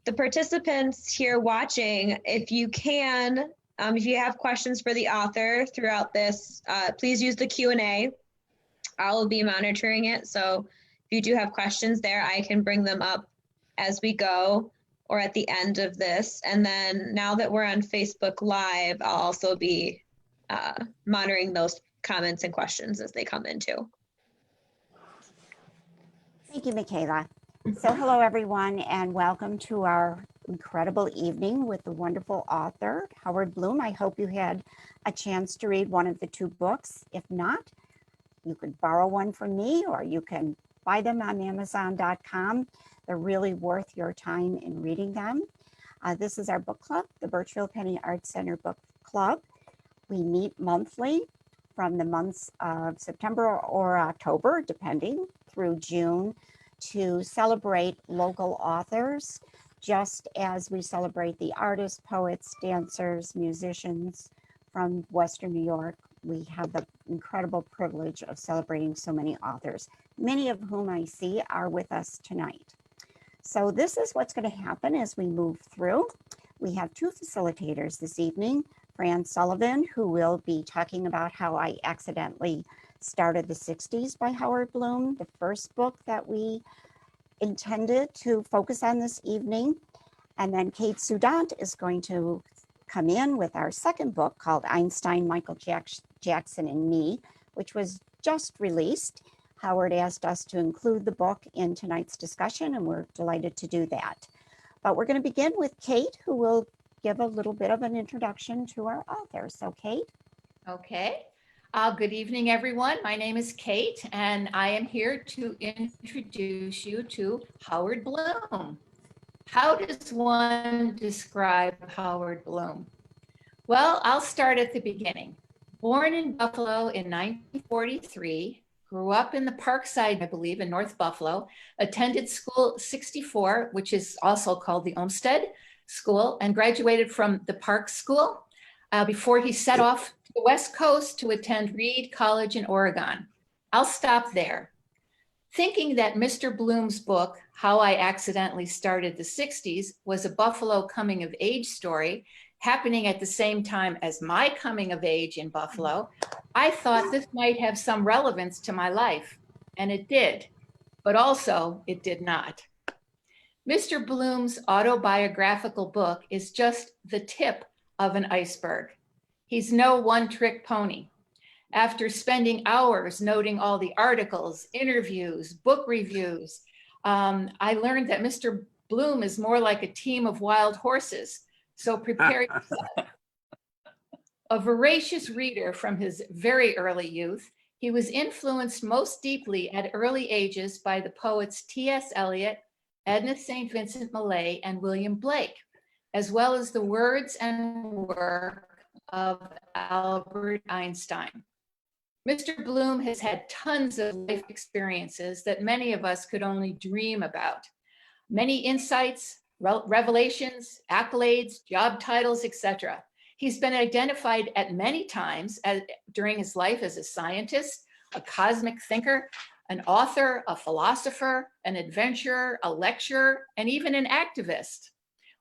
the participants here watching, if you can, if you have questions for the author throughout this, please use the Q&A. I will be monitoring it. So if you do have questions there, I can bring them up as we go or at the end of this. And then now that we're on Facebook Live, I'll also be monitoring those comments and questions as they come in too. Thank you, Michaela. So hello, everyone, and welcome to our incredible evening with the wonderful author, Howard Bloom. I hope you had a chance to read one of the two books. If not, you could borrow one from me or you can buy them on Amazon.com. They're really worth your time in reading them. This is our book club, the Birchfield Penny Arts Center Book Club. We meet monthly from the months of September or October, depending, through June, to celebrate local authors, just as we celebrate the artists, poets, dancers, musicians from Western New York. We have the incredible privilege of celebrating so many authors, many of whom I see are with us tonight. So this is what's going to happen as we move through. We have two facilitators this evening, Fran Sullivan, who will be talking about how I accidentally started the 60s by Howard Bloom, the first book that we intended to focus on this evening. And then Kate Sudant is going to come in with our second book called Einstein, Michael Jackson and Me, which was just released. Howard asked us to include the book in tonight's discussion, and we're delighted to do that. But we're going to begin with Kate, who will give a little bit of an introduction to our author. So Kate. Okay. Good evening, everyone. My name is Kate, and I am here to introduce you to Howard Bloom. How does one describe Howard Bloom? Well, I'll start at the beginning. Born in Buffalo in 1943, grew up in the Parkside, I believe, in North Buffalo, attended school 64, which is also called the Olmsted School, and graduated from the Park School before he set off to the West Coast to attend Reed College in Oregon. I'll stop there. Thinking that Mr. Bloom's book, How I Accidentally Started the 60s, was a Buffalo coming of age story happening at the same time as my coming of age in Buffalo, I thought this might have some relevance to my life, and it did, but also it did not. Mr. Bloom's autobiographical book is just the tip of an iceberg. He's no one-trick pony. After spending hours noting all the articles, interviews, book reviews, I learned that Mr. Bloom is more like a team of wild horses. So prepare yourself. A voracious reader from his very early youth, he was influenced most deeply at early ages by the poets T.S. Eliot, Edna St. Vincent Millay, and William Blake, as well as the words and work of Albert Einstein. Mr. Bloom has had tons of life experiences that many of us could only dream about. Many insights, revelations, accolades, job titles, etc. He's been identified at many times during his life as a scientist, a cosmic thinker, an author, a philosopher, an adventurer, a lecturer, and even an activist,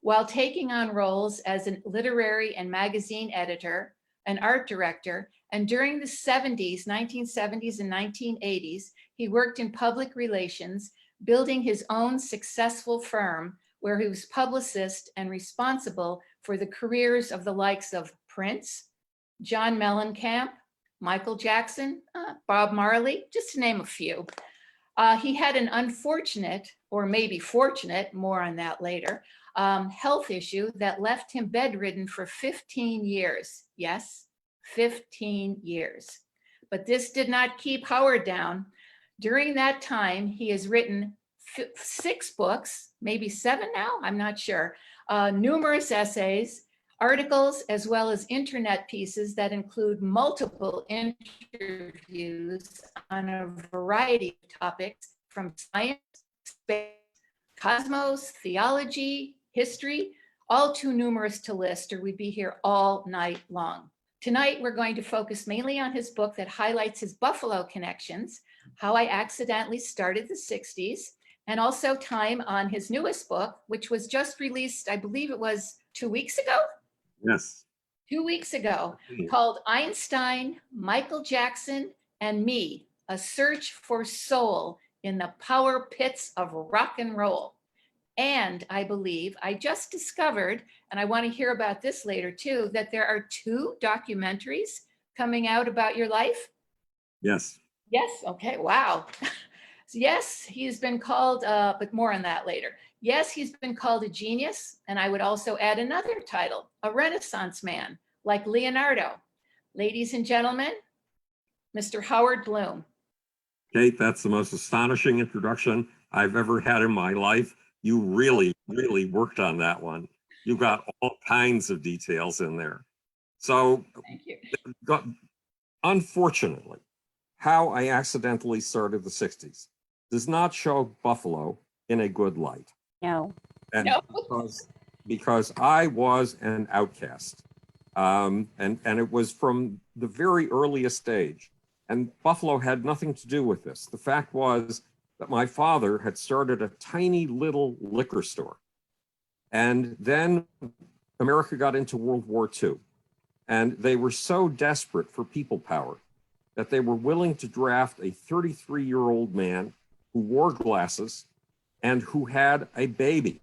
while taking on roles as a literary and magazine editor, an art director, and during the 1970s and 1980s, he worked in public relations, building his own successful firm where he was publicist and responsible for the careers of the likes of Prince, John Mellencamp, Michael Jackson, Bob Marley, just to name a few. He had an unfortunate, or maybe fortunate, more on that later, health issue that left him bedridden for 15 years. Yes, 15 years. But this did not keep Howard down. During that time, he has written 6 books, maybe 7 now, I'm not sure, numerous essays, articles, as well as internet pieces that include multiple interviews on a variety of topics from science, space, cosmos, theology, history, all too numerous to list, or we'd be here all night long. Tonight, we're going to focus mainly on his book that highlights his Buffalo connections, How I Accidentally Started the 60s, and also time on his newest book, which was just released, I believe it was 2 weeks ago? Yes. 2 weeks ago, called Einstein, Michael Jackson, and Me, A Search for Soul in the Power Pits of Rock and Roll. And I believe I just discovered, and I want to hear about this later too, that there are 2 documentaries coming out about your life. Yes. Yes. Okay. Wow. Yes, he's been called, but more on that later. Yes, he's been called a genius. And I would also add another title, a Renaissance man, like Leonardo. Ladies and gentlemen, Mr. Howard Bloom. Kate, that's the most astonishing introduction I've ever had in my life. You really, really worked on that one. You got all kinds of details in there. So, Thank you. Unfortunately, how I accidentally started the 60s does not show Buffalo in a good light. No. And No. because I was an outcast. And it was from the very earliest stage. And Buffalo had nothing to do with this. The fact was that my father had started a tiny little liquor store. And then America got into World War II. And they were so desperate for people power that they were willing to draft a 33-year-old man who wore glasses and who had a baby.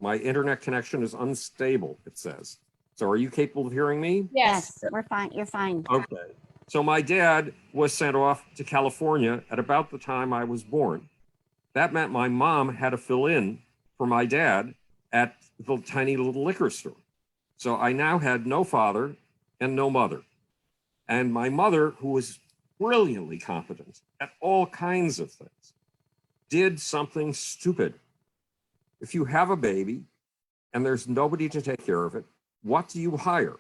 My internet connection is unstable, it says. So are you capable of hearing me? Yes. We're fine. You're fine. Okay. So my dad was sent off to California at about the time I was born. That meant my mom had to fill in for my dad at the tiny little liquor store. So I now had no father and no mother. And my mother, who was brilliantly competent at all kinds of things, did something stupid. If you have a baby and there's nobody to take care of it, what do you hire?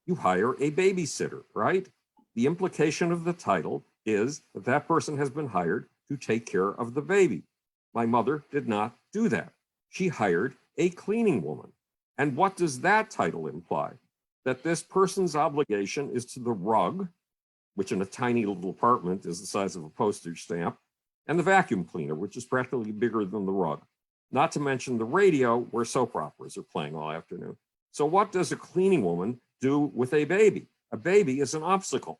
You hire a babysitter, right? The implication of the title is that that person has been hired to take care of the baby. My mother did not do that. She hired a cleaning woman. And what does that title imply? That this person's obligation is to the rug, which in a tiny little apartment is the size of a postage stamp, and the vacuum cleaner, which is practically bigger than the rug. Not to mention the radio, where soap operas are playing all afternoon. So what does a cleaning woman do with a baby? A baby is an obstacle.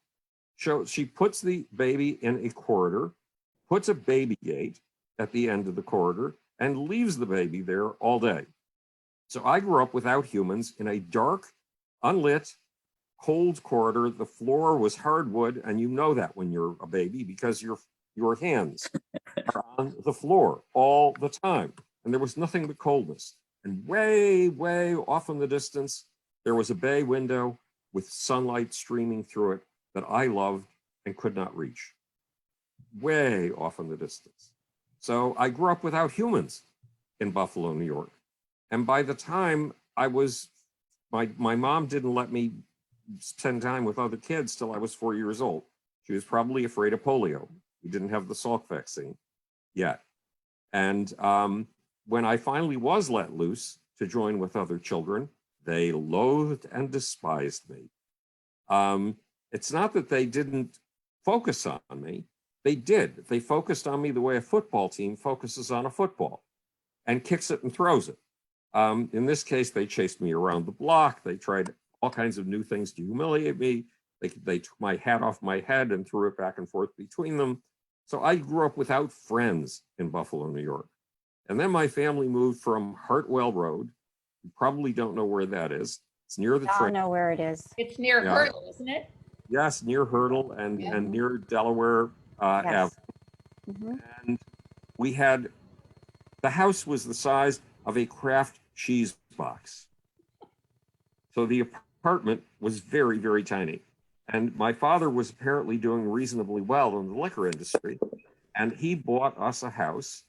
So she puts the baby in a corridor, puts a baby gate at the end of the corridor, and leaves the baby there all day. So I grew up without humans in a dark, unlit, cold corridor. The floor was hardwood, and you know that when you're a baby because your hands are on the floor all the time. And there was nothing but coldness. And way, way off in the distance, there was a bay window with sunlight streaming through it that I loved and could not reach. Way off in the distance. So I grew up without humans in Buffalo, New York. And by the time I was, my mom didn't let me spend time with other kids till I was 4 years old. She was probably afraid of polio. We didn't have the Salk vaccine yet. And when I finally was let loose to join with other children, they loathed and despised me. It's not that they didn't focus on me. They did. They focused on me the way a football team focuses on a football and kicks it and throws it. In this case, they chased me around the block. They tried all kinds of new things to humiliate me. They took my hat off my head and threw it back and forth between them. So I grew up without friends in Buffalo, New York. And then my family moved from Hartwell Road. You probably don't know where that is. It's near the I train. know where it is. It's near Yeah. Hurdle, isn't it? Yes, near Hurdle and near Delaware Avenue. Yes. Mhm. And we had, the house was the size of a Kraft cheese box. So the apartment was very, very tiny. And my father was apparently doing reasonably well in the liquor industry. And he bought us a house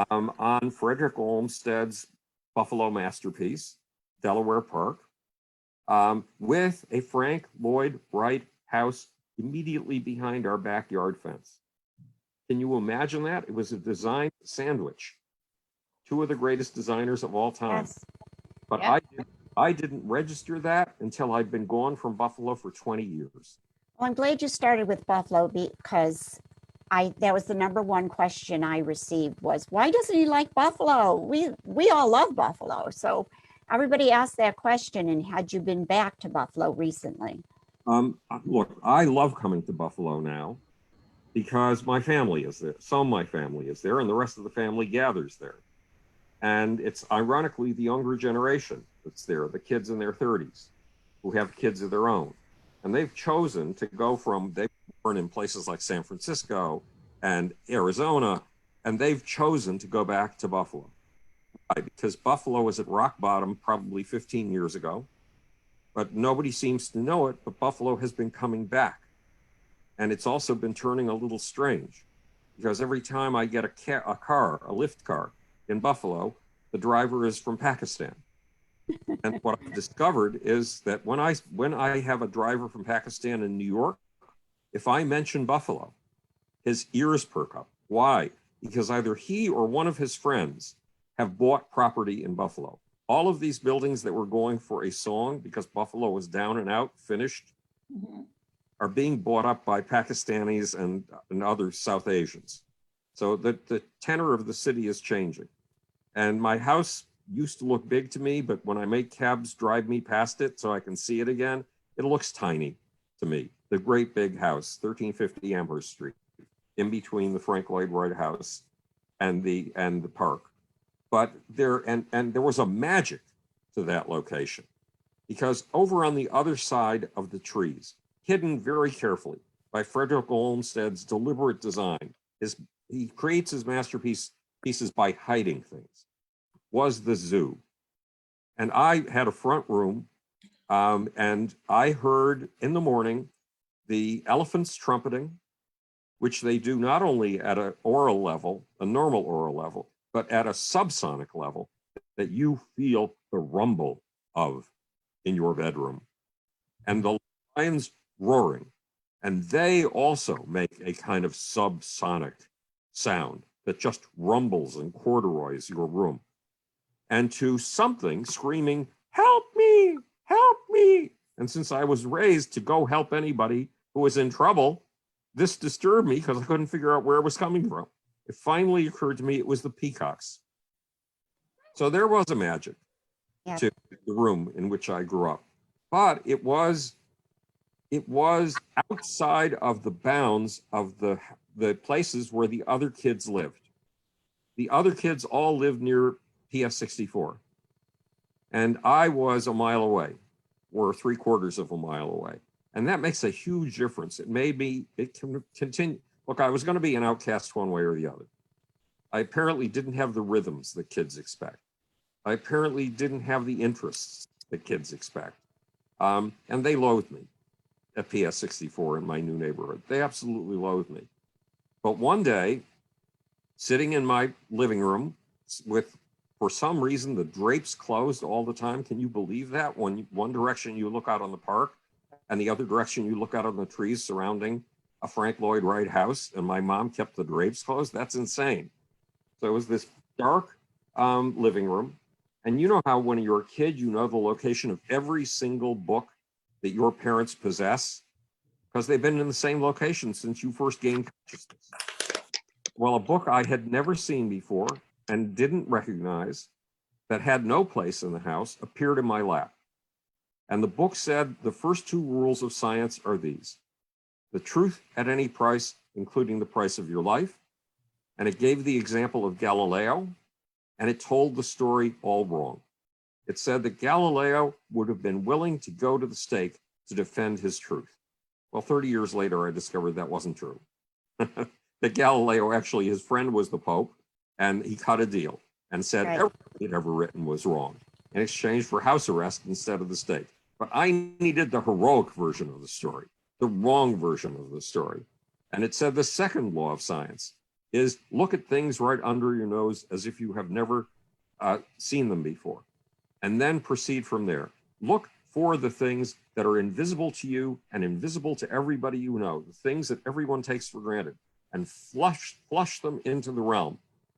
on Frederick Olmsted's Buffalo masterpiece, Delaware Park, with a Frank Lloyd Wright house immediately behind our backyard fence. Can you imagine that? It was a design sandwich. Two of the greatest designers of all time. Yes. But Yeah. I didn't register that until I'd been gone from Buffalo for 20 years. Well, I'm glad you started with Buffalo because that was the number one question I received was, why doesn't he like Buffalo? We all love Buffalo. So everybody asked that question. And had you been back to Buffalo recently? Look, I love coming to Buffalo now because my family is there. Some of my family is there, and the rest of the family gathers there. And it's ironically the younger generation that's there, the kids in their 30s who have kids of their own. And they've chosen to go from, they were born in places like San Francisco and Arizona, and they've chosen to go back to Buffalo. Why? Because Buffalo was at rock bottom probably 15 years ago, but nobody seems to know it, but Buffalo has been coming back. And it's also been turning a little strange because every time I get a lift car in Buffalo, the driver is from Pakistan. And what I've discovered is that when I have a driver from Pakistan in New York, if I mention Buffalo, his ears perk up. Why? Because either he or one of his friends have bought property in Buffalo. All of these buildings that were going for a song because Buffalo was down and out, finished, are being bought up by Pakistanis and other South Asians. So the tenor of the city is changing. And my house used to look big to me, but when I make cabs drive me past it so I can see it again, it looks tiny to me. The great big house, 1350 Amherst Street, in between the Frank Lloyd Wright House and the park. But there was a magic to that location because over on the other side of the trees, hidden very carefully by Frederick Olmsted's deliberate design, he creates his masterpieces by hiding things, was the zoo. And I had a front room and I heard in the morning the elephants trumpeting, which they do not only at an aural level, a normal aural level, but at a subsonic level that you feel the rumble of in your bedroom. And the lions roaring. And they also make a kind of subsonic sound that just rumbles and corduroys your room. And to something screaming, help me, help me. And since I was raised to go help anybody who was in trouble, this disturbed me because I couldn't figure out where it was coming from. It finally occurred to me it was the peacocks. So there was a magic to the room in which I grew up. But it was outside of the bounds of the places where the other kids lived. The other kids all lived near PS 64. And I was a mile away, or 3/4 of a mile away. And that makes a huge difference. It can continue. Look, I was going to be an outcast one way or the other. I apparently didn't have the rhythms that kids expect. I apparently didn't have the interests that kids expect. And they loathed me at PS 64 in my new neighborhood. They absolutely loathed me. But one day, sitting in my living room with, for some reason, the drapes closed all the time. Can you believe that? When one direction you look out on the park and the other direction you look out on the trees surrounding a Frank Lloyd Wright house, and my mom kept the drapes closed? That's insane. So it was this dark living room. And you know how when you're a kid, you know the location of every single book that your parents possess because they've been in the same location since you first gained consciousness. Well, a book I had never seen before and didn't recognize, that had no place in the house, appeared in my lap. And the book said the first 2 rules of science are these: the truth at any price, including the price of your life. And it gave the example of Galileo, and it told the story all wrong. It said that Galileo would have been willing to go to the stake to defend his truth. Well, 30 years later, I discovered that wasn't true. That Galileo, actually, his friend was the Pope, and he cut a deal and said everything he'd ever written was wrong in exchange for house arrest instead of the stake. But I needed the heroic version of the story, the wrong version of the story. And it said the second law of science is look at things right under your nose as if you have never seen them before, and then proceed from there. Look for the things that are invisible to you and invisible to everybody you know, the things that everyone takes for granted, and flush them into the realm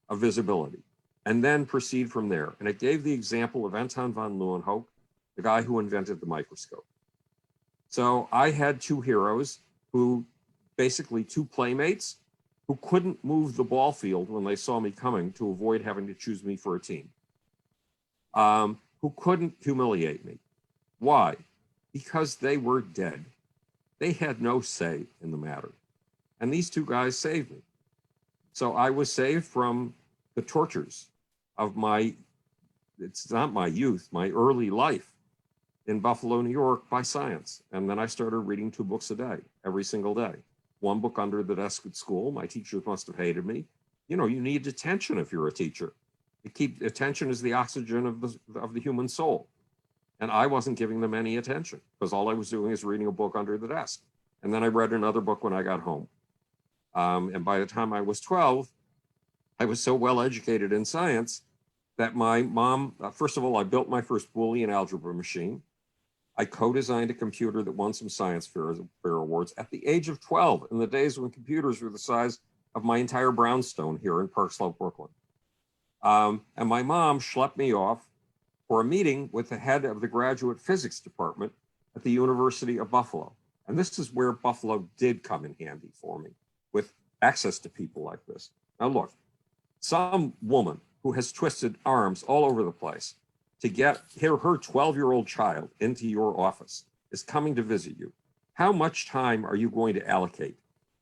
of visibility, and then proceed from there. And it gave the example of Anton von Leeuwenhoek, the guy who invented the microscope. So I had 2 heroes who, basically 2 playmates, who couldn't move the ball field when they saw me coming to avoid having to choose me for a team, who couldn't humiliate me. Why? Because they were dead. They had no say in the matter. And these two guys saved me. So I was saved from the tortures of it's not my youth, my early life in Buffalo, New York by science. And then I started reading 2 books a day, every single day. 1 book under the desk at school. My teachers must have hated me. You know, you need attention if you're a teacher. Attention is the oxygen of the human soul. And I wasn't giving them any attention because all I was doing is reading a book under the desk. And then I read another book when I got home. And by the time I was 12, I was so well educated in science that my mom, first of all, I built my first Boolean algebra machine. I co-designed a computer that won some science fair awards at the age of 12, in the days when computers were the size of my entire brownstone here in Park Slope, Brooklyn. And my mom schlepped me off for a meeting with the head of the graduate physics department at the University of Buffalo. And this is where Buffalo did come in handy for me, with access to people like this. Now look, some woman who has twisted arms all over the place to get her 12-year-old child into your office is coming to visit you. How much time are you going to allocate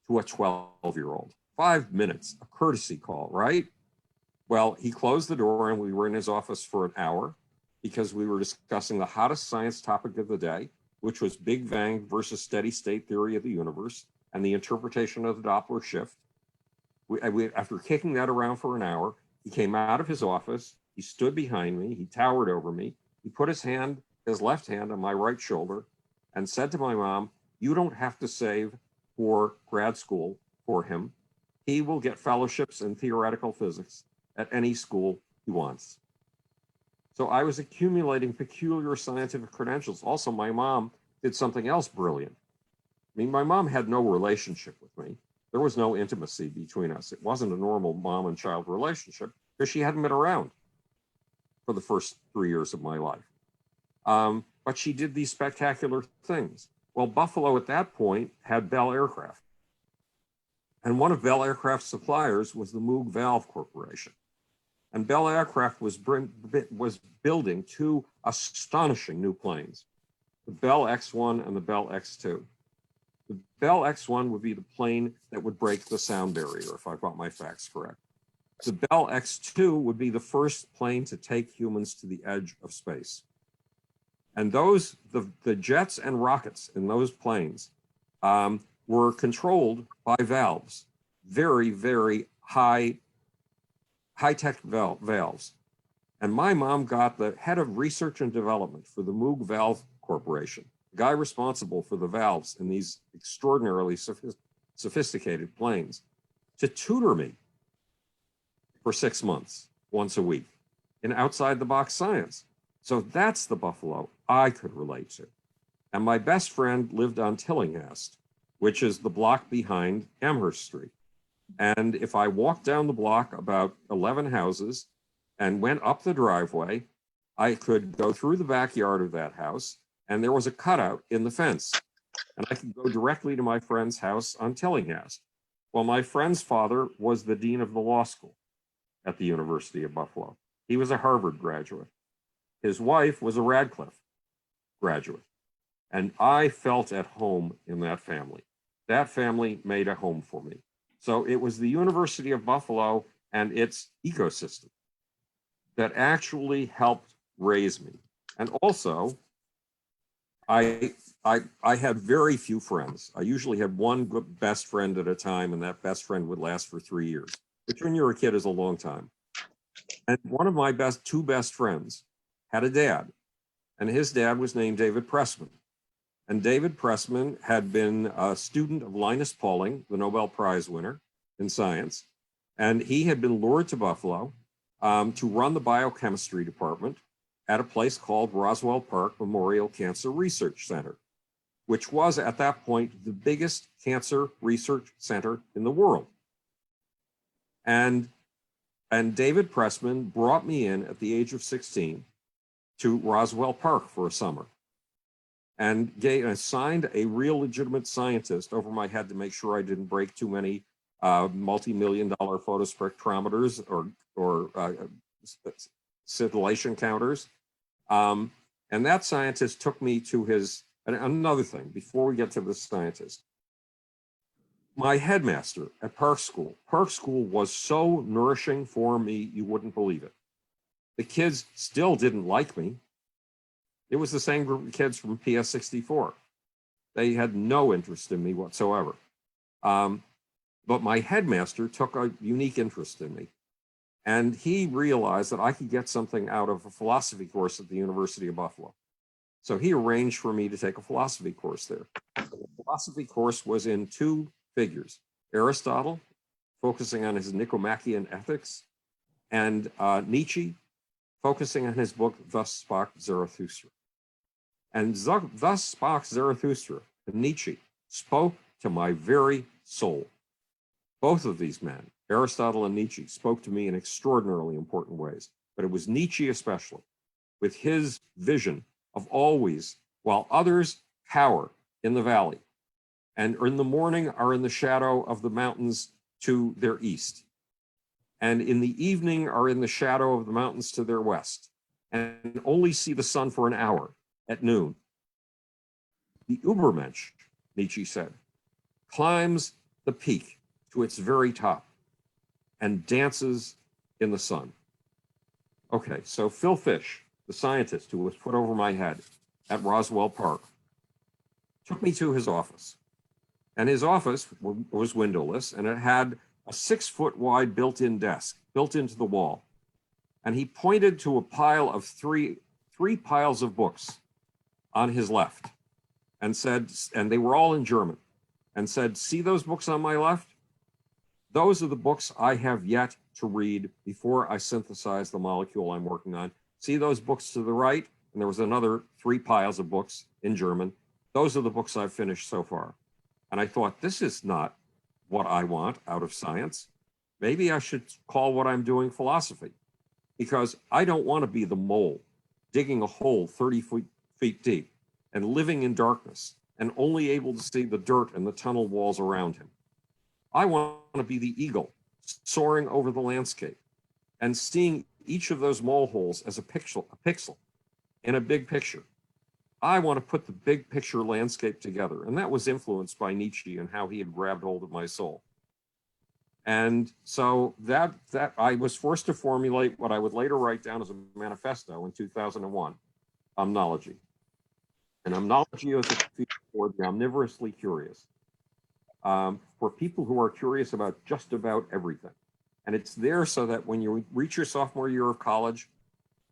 to a 12-year-old? 5 minutes, a courtesy call, right? Well, he closed the door and we were in his office for an hour because we were discussing the hottest science topic of the day, which was Big Bang versus steady state theory of the universe and the interpretation of the Doppler shift. After kicking that around for an hour, he came out of his office, he stood behind me, he towered over me, he put his left hand on my right shoulder and said to my mom, "You don't have to save for grad school for him. He will get fellowships in theoretical physics at any school he wants." So I was accumulating peculiar scientific credentials. Also, my mom did something else brilliant. I mean, my mom had no relationship with me. There was no intimacy between us. It wasn't a normal mom and child relationship because she hadn't been around for the first 3 years of my life. But she did these spectacular things. Well, Buffalo at that point had Bell Aircraft. And one of Bell Aircraft's suppliers was the Moog Valve Corporation. And Bell Aircraft was building 2 astonishing new planes, the Bell X-1 and the Bell X-2. The Bell X-1 would be the plane that would break the sound barrier, if I got my facts correct. The Bell X-2 would be the first plane to take humans to the edge of space. And the jets and rockets in those planes were controlled by valves, very, very high-tech valves. And my mom got the head of research and development for the Moog Valve Corporation, the guy responsible for the valves in these extraordinarily sophisticated planes, to tutor me for 6 months, once a week, in outside-the-box science. So that's the Buffalo I could relate to. And my best friend lived on Tillinghast, which is the block behind Amherst Street. And if I walked down the block about 11 houses and went up the driveway, I could go through the backyard of that house, and there was a cutout in the fence. And I could go directly to my friend's house on Tillinghast. Well, my friend's father was the dean of the law school at the University of Buffalo. He was a Harvard graduate. His wife was a Radcliffe graduate. And I felt at home in that family. That family made a home for me. So it was the University of Buffalo and its ecosystem that actually helped raise me. And also, I had very few friends. I usually had one good best friend at a time, and that best friend would last for 3 years, which when you're a kid is a long time. And one of my two best friends had a dad, and his dad was named David Pressman. And David Pressman had been a student of Linus Pauling, the Nobel Prize winner in science. And he had been lured to Buffalo to run the biochemistry department at a place called Roswell Park Memorial Cancer Research Center, which was at that point the biggest cancer research center in the world. And David Pressman brought me in at the age of 16 to Roswell Park for a summer, and assigned a real legitimate scientist over my head to make sure I didn't break too many multi-million-dollar photospectrometers or scintillation counters. And that scientist took me to his, and another thing, before we get to the scientist, my headmaster at Park School was so nourishing for me, you wouldn't believe it. The kids still didn't like me. It was the same group of kids from PS 64. They had no interest in me whatsoever. But my headmaster took a unique interest in me. And he realized that I could get something out of a philosophy course at the University of Buffalo. So he arranged for me to take a philosophy course there. The philosophy course was in two figures: Aristotle, focusing on his Nicomachean ethics, and Nietzsche, focusing on his book, Thus Spake Zarathustra. And Thus Spake Zarathustra and Nietzsche spoke to my very soul. Both of these men, Aristotle and Nietzsche, spoke to me in extraordinarily important ways, but it was Nietzsche especially, with his vision of always, while others cower in the valley, and in the morning are in the shadow of the mountains to their east, and in the evening are in the shadow of the mountains to their west, and only see the sun for an hour at noon. The Übermensch, Nietzsche said, climbs the peak to its very top and dances in the sun. Okay, so Phil Fish, the scientist who was put over my head at Roswell Park, took me to his office. And his office was windowless, and it had a 6-foot wide built-in desk built into the wall. And he pointed to a pile of three piles of books on his left and said, and they were all in German, and said, "See those books on my left? Those are the books I have yet to read before I synthesize the molecule I'm working on. See those books to the right?" And there was another 3 piles of books in German. "Those are the books I've finished so far." And I thought, this is not what I want out of science. Maybe I should call what I'm doing philosophy, because I don't want to be the mole digging a hole 30 feet deep and living in darkness and only able to see the dirt and the tunnel walls around him. I want to be the eagle soaring over the landscape and seeing each of those mole holes as a pixel in a big picture. I want to put the big picture landscape together. And that was influenced by Nietzsche and how he had grabbed hold of my soul. And so that I was forced to formulate what I would later write down as a manifesto in 2001, omnology. And omnology is a field for the omnivorously curious, for people who are curious about just about everything. And it's there so that when you reach your sophomore year of college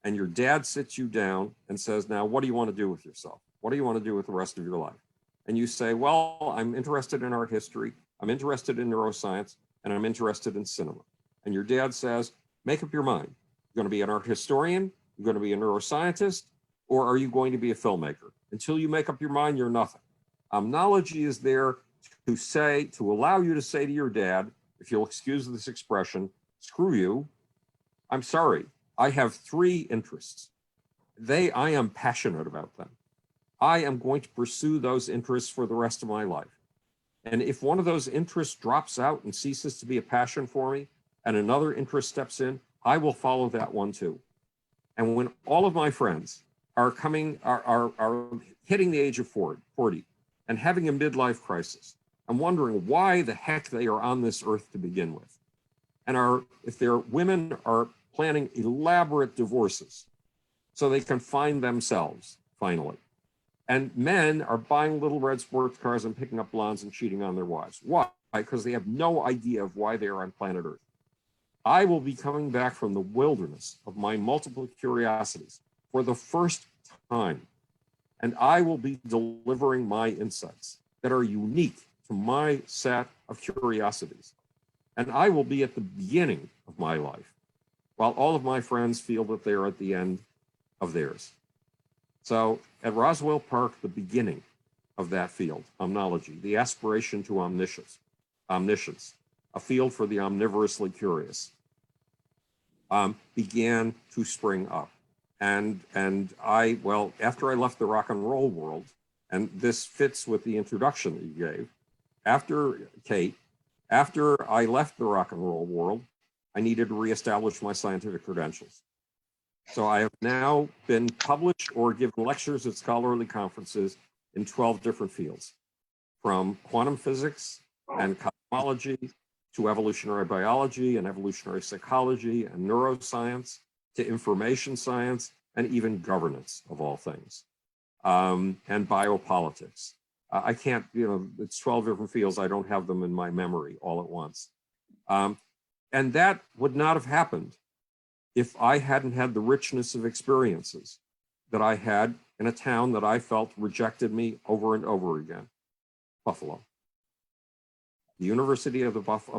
and your dad sits you down and says, "Now, what do you want to do with yourself? What do you want to do with the rest of your life?" And you say, "Well, I'm interested in art history, I'm interested in neuroscience, and I'm interested in cinema." And your dad says, "Make up your mind. You're going to be an art historian, you're going to be a neuroscientist, or are you going to be a filmmaker? Until you make up your mind, you're nothing." Omnology is there to allow you to say to your dad, if you'll excuse this expression, "Screw you. I'm sorry. I have 3 interests. I am passionate about them. I am going to pursue those interests for the rest of my life. And if one of those interests drops out and ceases to be a passion for me, and another interest steps in, I will follow that one too." And when all of my friends are hitting the age of 40 and having a midlife crisis, I'm wondering why the heck they are on this earth to begin with. And if their women are planning elaborate divorces so they can find themselves finally. And men are buying little red sports cars and picking up blondes and cheating on their wives. Why? Because they have no idea of why they are on planet Earth. I will be coming back from the wilderness of my multiple curiosities for the first time. And I will be delivering my insights that are unique to my set of curiosities. And I will be at the beginning of my life, while all of my friends feel that they are at the end of theirs. So at Roswell Park, the beginning of that field, omnology, the aspiration to omniscience, a field for the omnivorously curious, began to spring up. And after I left the rock and roll world, and this fits with the introduction that you gave, after Kate, After I left the rock and roll world, I needed to reestablish my scientific credentials. So I have now been published or given lectures at scholarly conferences in 12 different fields, from quantum physics and cosmology to evolutionary biology and evolutionary psychology and neuroscience to information science and even governance of all things, and biopolitics. I can't, it's 12 different fields. I don't have them in my memory all at once. And that would not have happened if I hadn't had the richness of experiences that I had in a town that I felt rejected me over and over again, Buffalo. The University of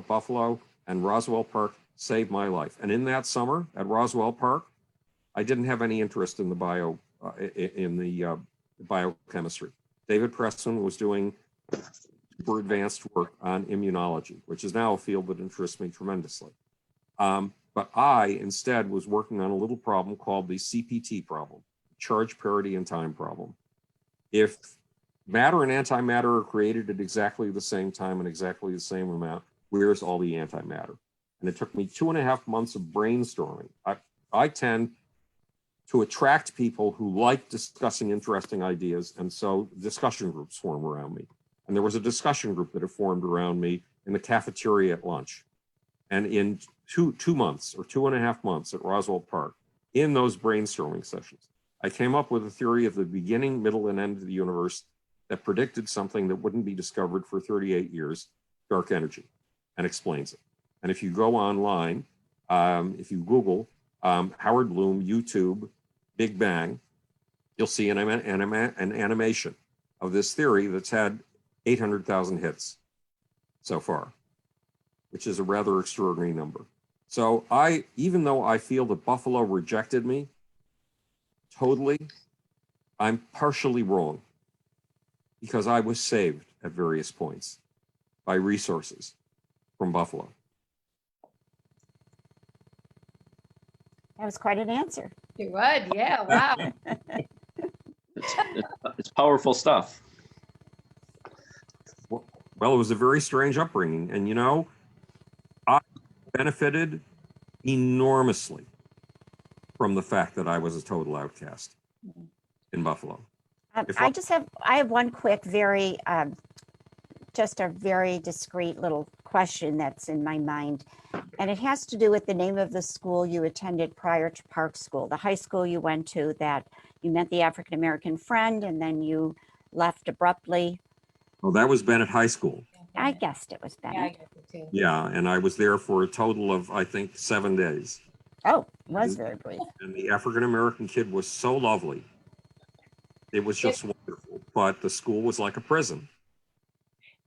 Buffalo and Roswell Park saved my life. And in that summer at Roswell Park, I didn't have any interest in the biochemistry. David Pressman was doing super advanced work on immunology, which is now a field that interests me tremendously. But I instead was working on a little problem called the CPT problem, charge parity and time problem. If matter and antimatter are created at exactly the same time and exactly the same amount, where's all the antimatter? And it took me 2.5 months of brainstorming. I tend to attract people who like discussing interesting ideas, and so discussion groups form around me. And there was a discussion group that had formed around me in the cafeteria at lunch. And in two months or 2.5 months at Roswell Park, in those brainstorming sessions, I came up with a theory of the beginning, middle, and end of the universe that predicted something that wouldn't be discovered for 38 years, dark energy, and explains it. And if you go online, if you Google Howard Bloom, YouTube, Big Bang, you'll see an animation of this theory that's had 800,000 hits so far, which is a rather extraordinary number. So even though I feel that Buffalo rejected me totally, I'm partially wrong because I was saved at various points by resources from Buffalo. That was quite an answer. You would, yeah, wow. It's powerful stuff. Well, it was a very strange upbringing. And, I benefited enormously from the fact that I was a total outcast in Buffalo. I have one quick, just a very discreet little question that's in my mind. And it has to do with the name of the school you attended prior to Park School, the high school you went to that you met the African-American friend and then you left abruptly. Well, that was Bennett High School. I guessed it was Yeah, I Bennett. guess it too. Yeah, and I was there for a total of, I think, 7 days. Oh, it was very brief. And the African-American kid was so lovely. It was just wonderful, but the school was like a prison.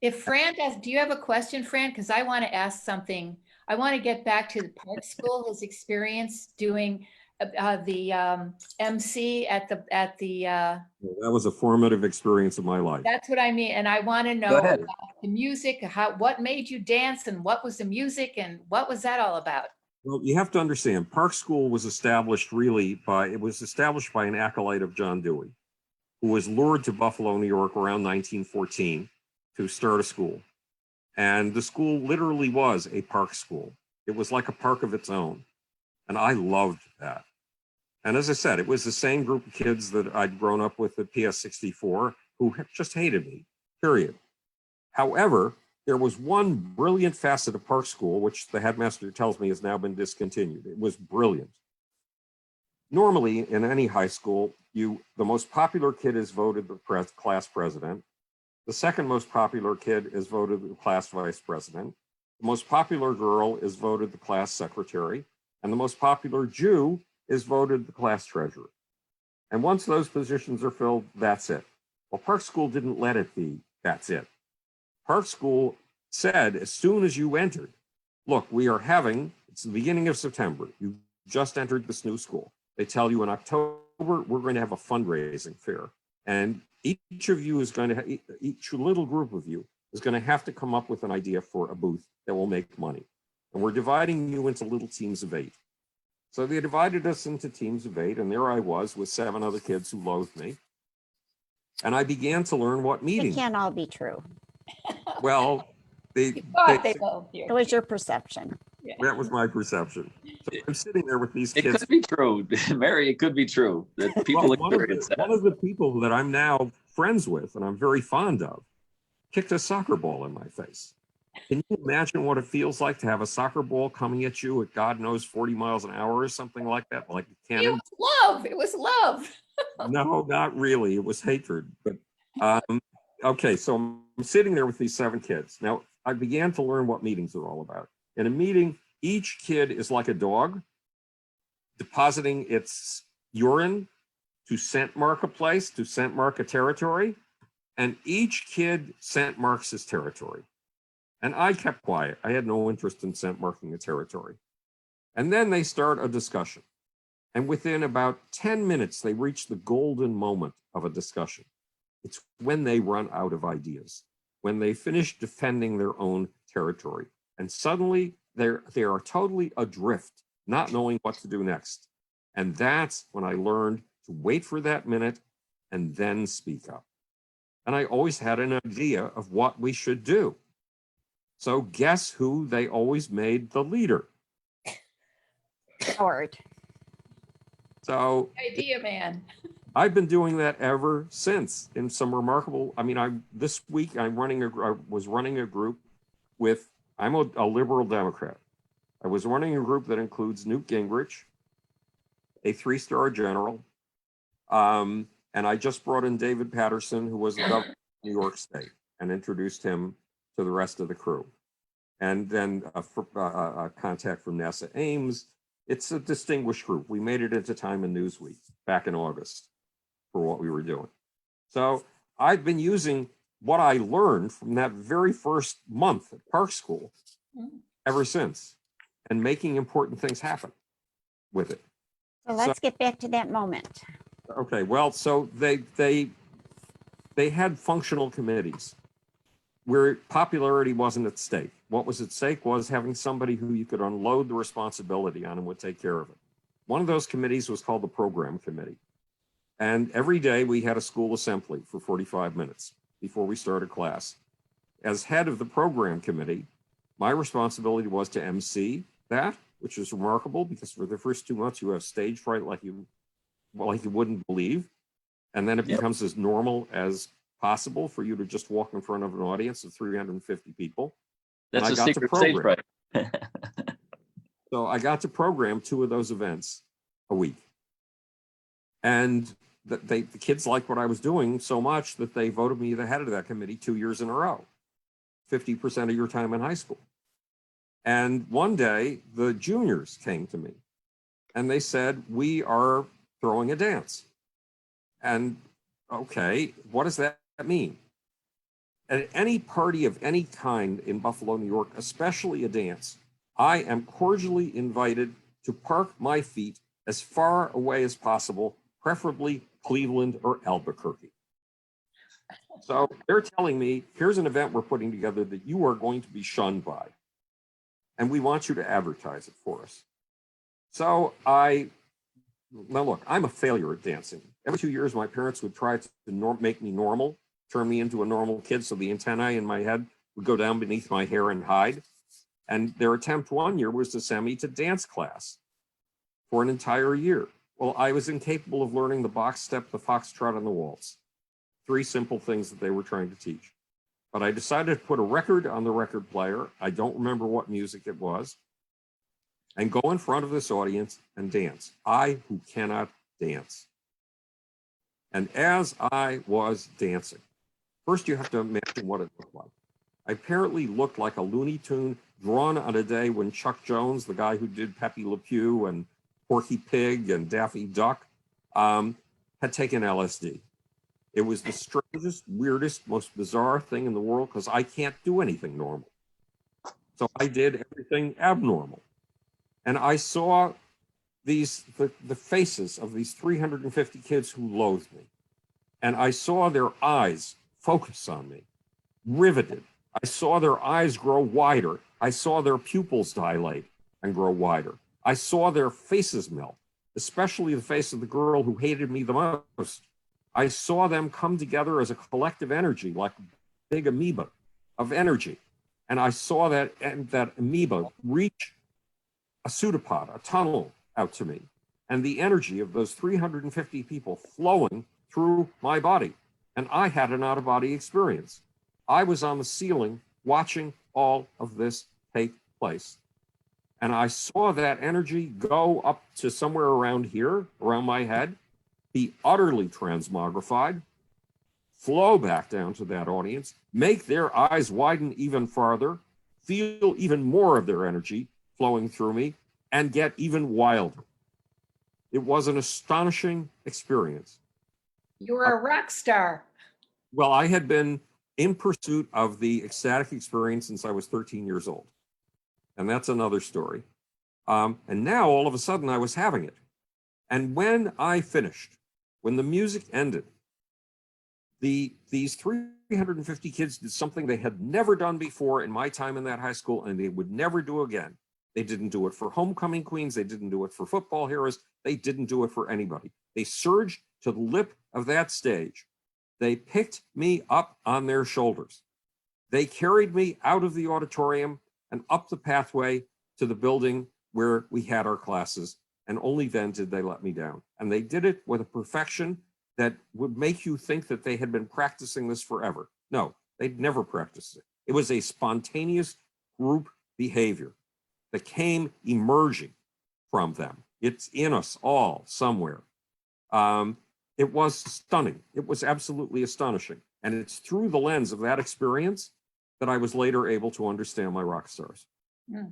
If Fran does, do you have a question, Fran? Because I want to ask something. I want to get back to the Park School, his experience doing the MC at the. Well, that was a formative experience of my life. That's what I mean, and I want to know Go ahead. about the music. What made you dance, and what was the music, and what was that all about? Well, you have to understand, Park School was established by an acolyte of John Dewey, who was lured to Buffalo, New York around 1914 to start a school. And the school literally was a park school. It was like a park of its own. And I loved that. And as I said, it was the same group of kids that I'd grown up with at PS 64 who just hated me, period. However, there was one brilliant facet of Park School, which the headmaster tells me has now been discontinued. It was brilliant. Normally, in any high school, the most popular kid is voted the class president. The second most popular kid is voted the class vice president. The most popular girl is voted the class secretary. And the most popular Jew is voted the class treasurer. And once those positions are filled, that's it. Well, Park School didn't let it be, that's it. Park School said, as soon as you entered, look, it's the beginning of September. You just entered this new school. They tell you in October, we're going to have a fundraising fair. And each little group of you is going to have to come up with an idea for a booth that will make money. And we're dividing you into little teams of 8. So they divided us into teams of 8, and there I was with 7 other kids who loathed me. And I began to learn what It meeting. can't all be true. Well, You thought they loved you. It was your perception. that was my perception. So I'm sitting there with these It kids. could be true, Mary. It could be true that people Well, experience one that. of the people that I'm now friends with and I'm very fond of kicked a soccer ball in my face. Can you imagine what it feels like to have a soccer ball coming at you at God knows 40 miles an hour or something like that? Like a It cannon? was love. It was love. No, not really. It was hatred. But okay, so I'm sitting there with these 7 kids. Now, I began to learn what meetings are all about. In a meeting, each kid is like a dog depositing its urine to scent mark a place, to scent mark a territory, and each kid scent marks his territory. And I kept quiet. I had no interest in scent marking a territory. And then they start a discussion. And within about 10 minutes, they reach the golden moment of a discussion. It's when they run out of ideas, when they finish defending their own territory. And suddenly they are totally adrift, not knowing what to do next. And that's when I learned to wait for that minute and then speak up. And I always had an idea of what we should do. So guess who they always made the leader? Howard. So Idea man. I've been doing that ever since in some remarkable, this week I was running a group with, I'm a liberal Democrat. I was running a group that includes Newt Gingrich, a 3-star general, and I just brought in David Patterson, who was the governor of New York State, and introduced him to the rest of the crew. And then a contact from NASA Ames. It's a distinguished group. We made it into Time and Newsweek back in August for what we were doing. So I've been using what I learned from that very first month at Park School ever since, and making important things happen with it. So let's get back to that moment. Okay, well, so they had functional committees where popularity wasn't at stake. What was at stake was having somebody who you could unload the responsibility on and would take care of it. One of those committees was called the program committee. And every day we had a school assembly for 45 minutes before we started class. As head of the program committee, my responsibility was to MC that, which is remarkable because for the first 2 months you have stage fright like you wouldn't believe. And then it becomes as normal as possible for you to just walk in front of an audience of 350 people. That's a secret stage fright. So I got to program 2 of those events a week. And the kids liked what I was doing so much that they voted me the head of that committee 2 years in a row, 50% of your time in high school. And one day the juniors came to me and they said, we are throwing a dance. And okay, what does that mean? At any party of any kind in Buffalo, New York, especially a dance, I am cordially invited to park my feet as far away as possible, preferably Cleveland or Albuquerque. So they're telling me, here's an event we're putting together that you are going to be shunned by, and we want you to advertise it for us. So now look, I'm a failure at dancing. Every 2 years, my parents would try to make me normal, turn me into a normal kid, so the antennae in my head would go down beneath my hair and hide. And their attempt one year was to send me to dance class for an entire year. Well, I was incapable of learning the box step, the foxtrot, and the waltz. 3 simple things that they were trying to teach. But I decided to put a record on the record player. I don't remember what music it was. And go in front of this audience and dance. I who cannot dance. And as I was dancing, first you have to imagine what it looked like. I apparently looked like a Looney Tune drawn on a day when Chuck Jones, the guy who did Pepe Le Pew and Porky Pig and Daffy Duck, had taken LSD. It was the strangest, weirdest, most bizarre thing in the world because I can't do anything normal. So I did everything abnormal. And I saw the faces of these 350 kids who loathed me. And I saw their eyes focus on me, riveted. I saw their eyes grow wider. I saw their pupils dilate and grow wider. I saw their faces melt, especially the face of the girl who hated me the most. I saw them come together as a collective energy, like a big amoeba of energy. And I saw that amoeba reach a pseudopod, a tunnel out to me, and the energy of those 350 people flowing through my body. And I had an out-of-body experience. I was on the ceiling watching all of this take place. And I saw that energy go up to somewhere around here, around my head, be utterly transmogrified, flow back down to that audience, make their eyes widen even farther, feel even more of their energy flowing through me, and get even wilder. It was an astonishing experience. You're a rock star. Well, I had been in pursuit of the ecstatic experience since I was 13 years old. And that's another story. And now all of a sudden I was having it. And when I finished, when the music ended, these 350 kids did something they had never done before in my time in that high school, and they would never do again. They didn't do it for homecoming queens. They didn't do it for football heroes. They didn't do it for anybody. They surged to the lip of that stage. They picked me up on their shoulders. They carried me out of the auditorium and up the pathway to the building where we had our classes. And only then did they let me down. And they did it with a perfection that would make you think that they had been practicing this forever. No, they'd never practiced it. It was a spontaneous group behavior that came emerging from them. It's in us all somewhere. It was stunning. It was absolutely astonishing. And it's through the lens of that experience that I was later able to understand my rock stars. Mm.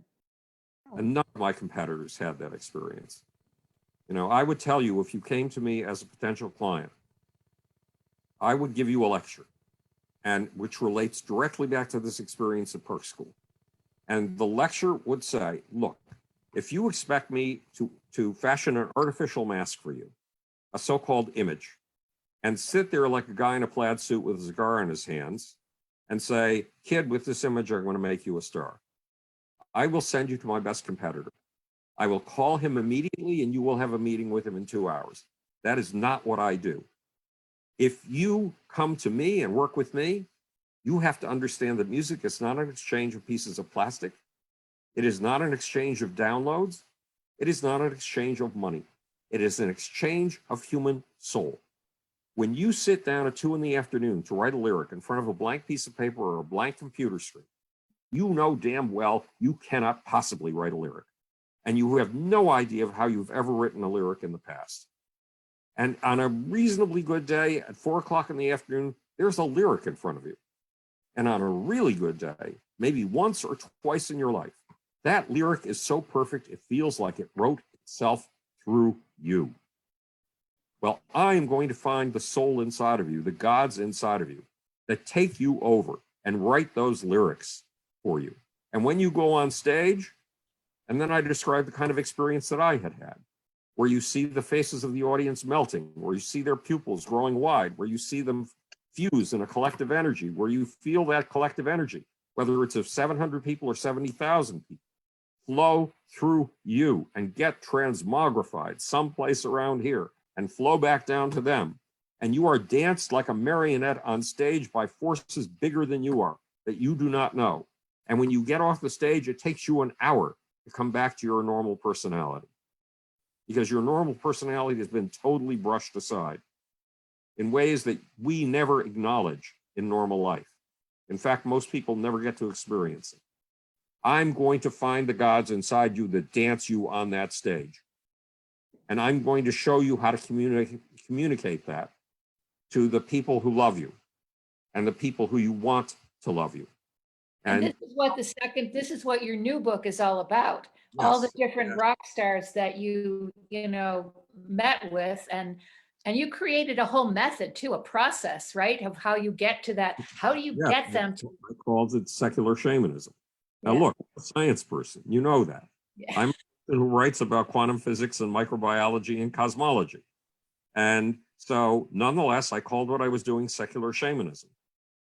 And none of my competitors had that experience. You know, I would tell you, if you came to me as a potential client, I would give you a lecture, and which relates directly back to this experience at Perk School. And the lecture would say, look, if you expect me to fashion an artificial mask for you, a so-called image, and sit there like a guy in a plaid suit with a cigar in his hands and say, kid, with this image, I'm going to make you a star. I will send you to my best competitor. I will call him immediately and you will have a meeting with him in 2 hours. That is not what I do. If you come to me and work with me, you have to understand that music is not an exchange of pieces of plastic. It is not an exchange of downloads. It is not an exchange of money. It is an exchange of human soul. When you sit down at 2 p.m. to write a lyric in front of a blank piece of paper or a blank computer screen, you know damn well you cannot possibly write a lyric. And you have no idea of how you've ever written a lyric in the past. And on a reasonably good day at 4 p.m, there's a lyric in front of you. And on a really good day, maybe once or twice in your life, that lyric is so perfect, it feels like it wrote itself through you. Well, I am going to find the soul inside of you, the gods inside of you, that take you over and write those lyrics for you. And when you go on stage, and then I describe the kind of experience that I had had, where you see the faces of the audience melting, where you see their pupils growing wide, where you see them fuse in a collective energy, where you feel that collective energy, whether it's of 700 people or 70,000 people, flow through you and get transmogrified someplace around here and flow back down to them. And you are danced like a marionette on stage by forces bigger than you are that you do not know. And when you get off the stage, it takes you an hour to come back to your normal personality, because your normal personality has been totally brushed aside in ways that we never acknowledge in normal life. In fact, most people never get to experience it. I'm going to find the gods inside you that dance you on that stage. And I'm going to show you how to communicate that to the people who love you and the people who you want to love you. And this is what your new book is all about. Yes, all the different rock stars that you met with, and you created a whole method too, a process, right? Of how you get to that. How do you get them to? I called it secular shamanism. Now look, I'm a science person, you know that. Yeah. I'm a person who writes about quantum physics and microbiology and cosmology. And so nonetheless, I called what I was doing secular shamanism.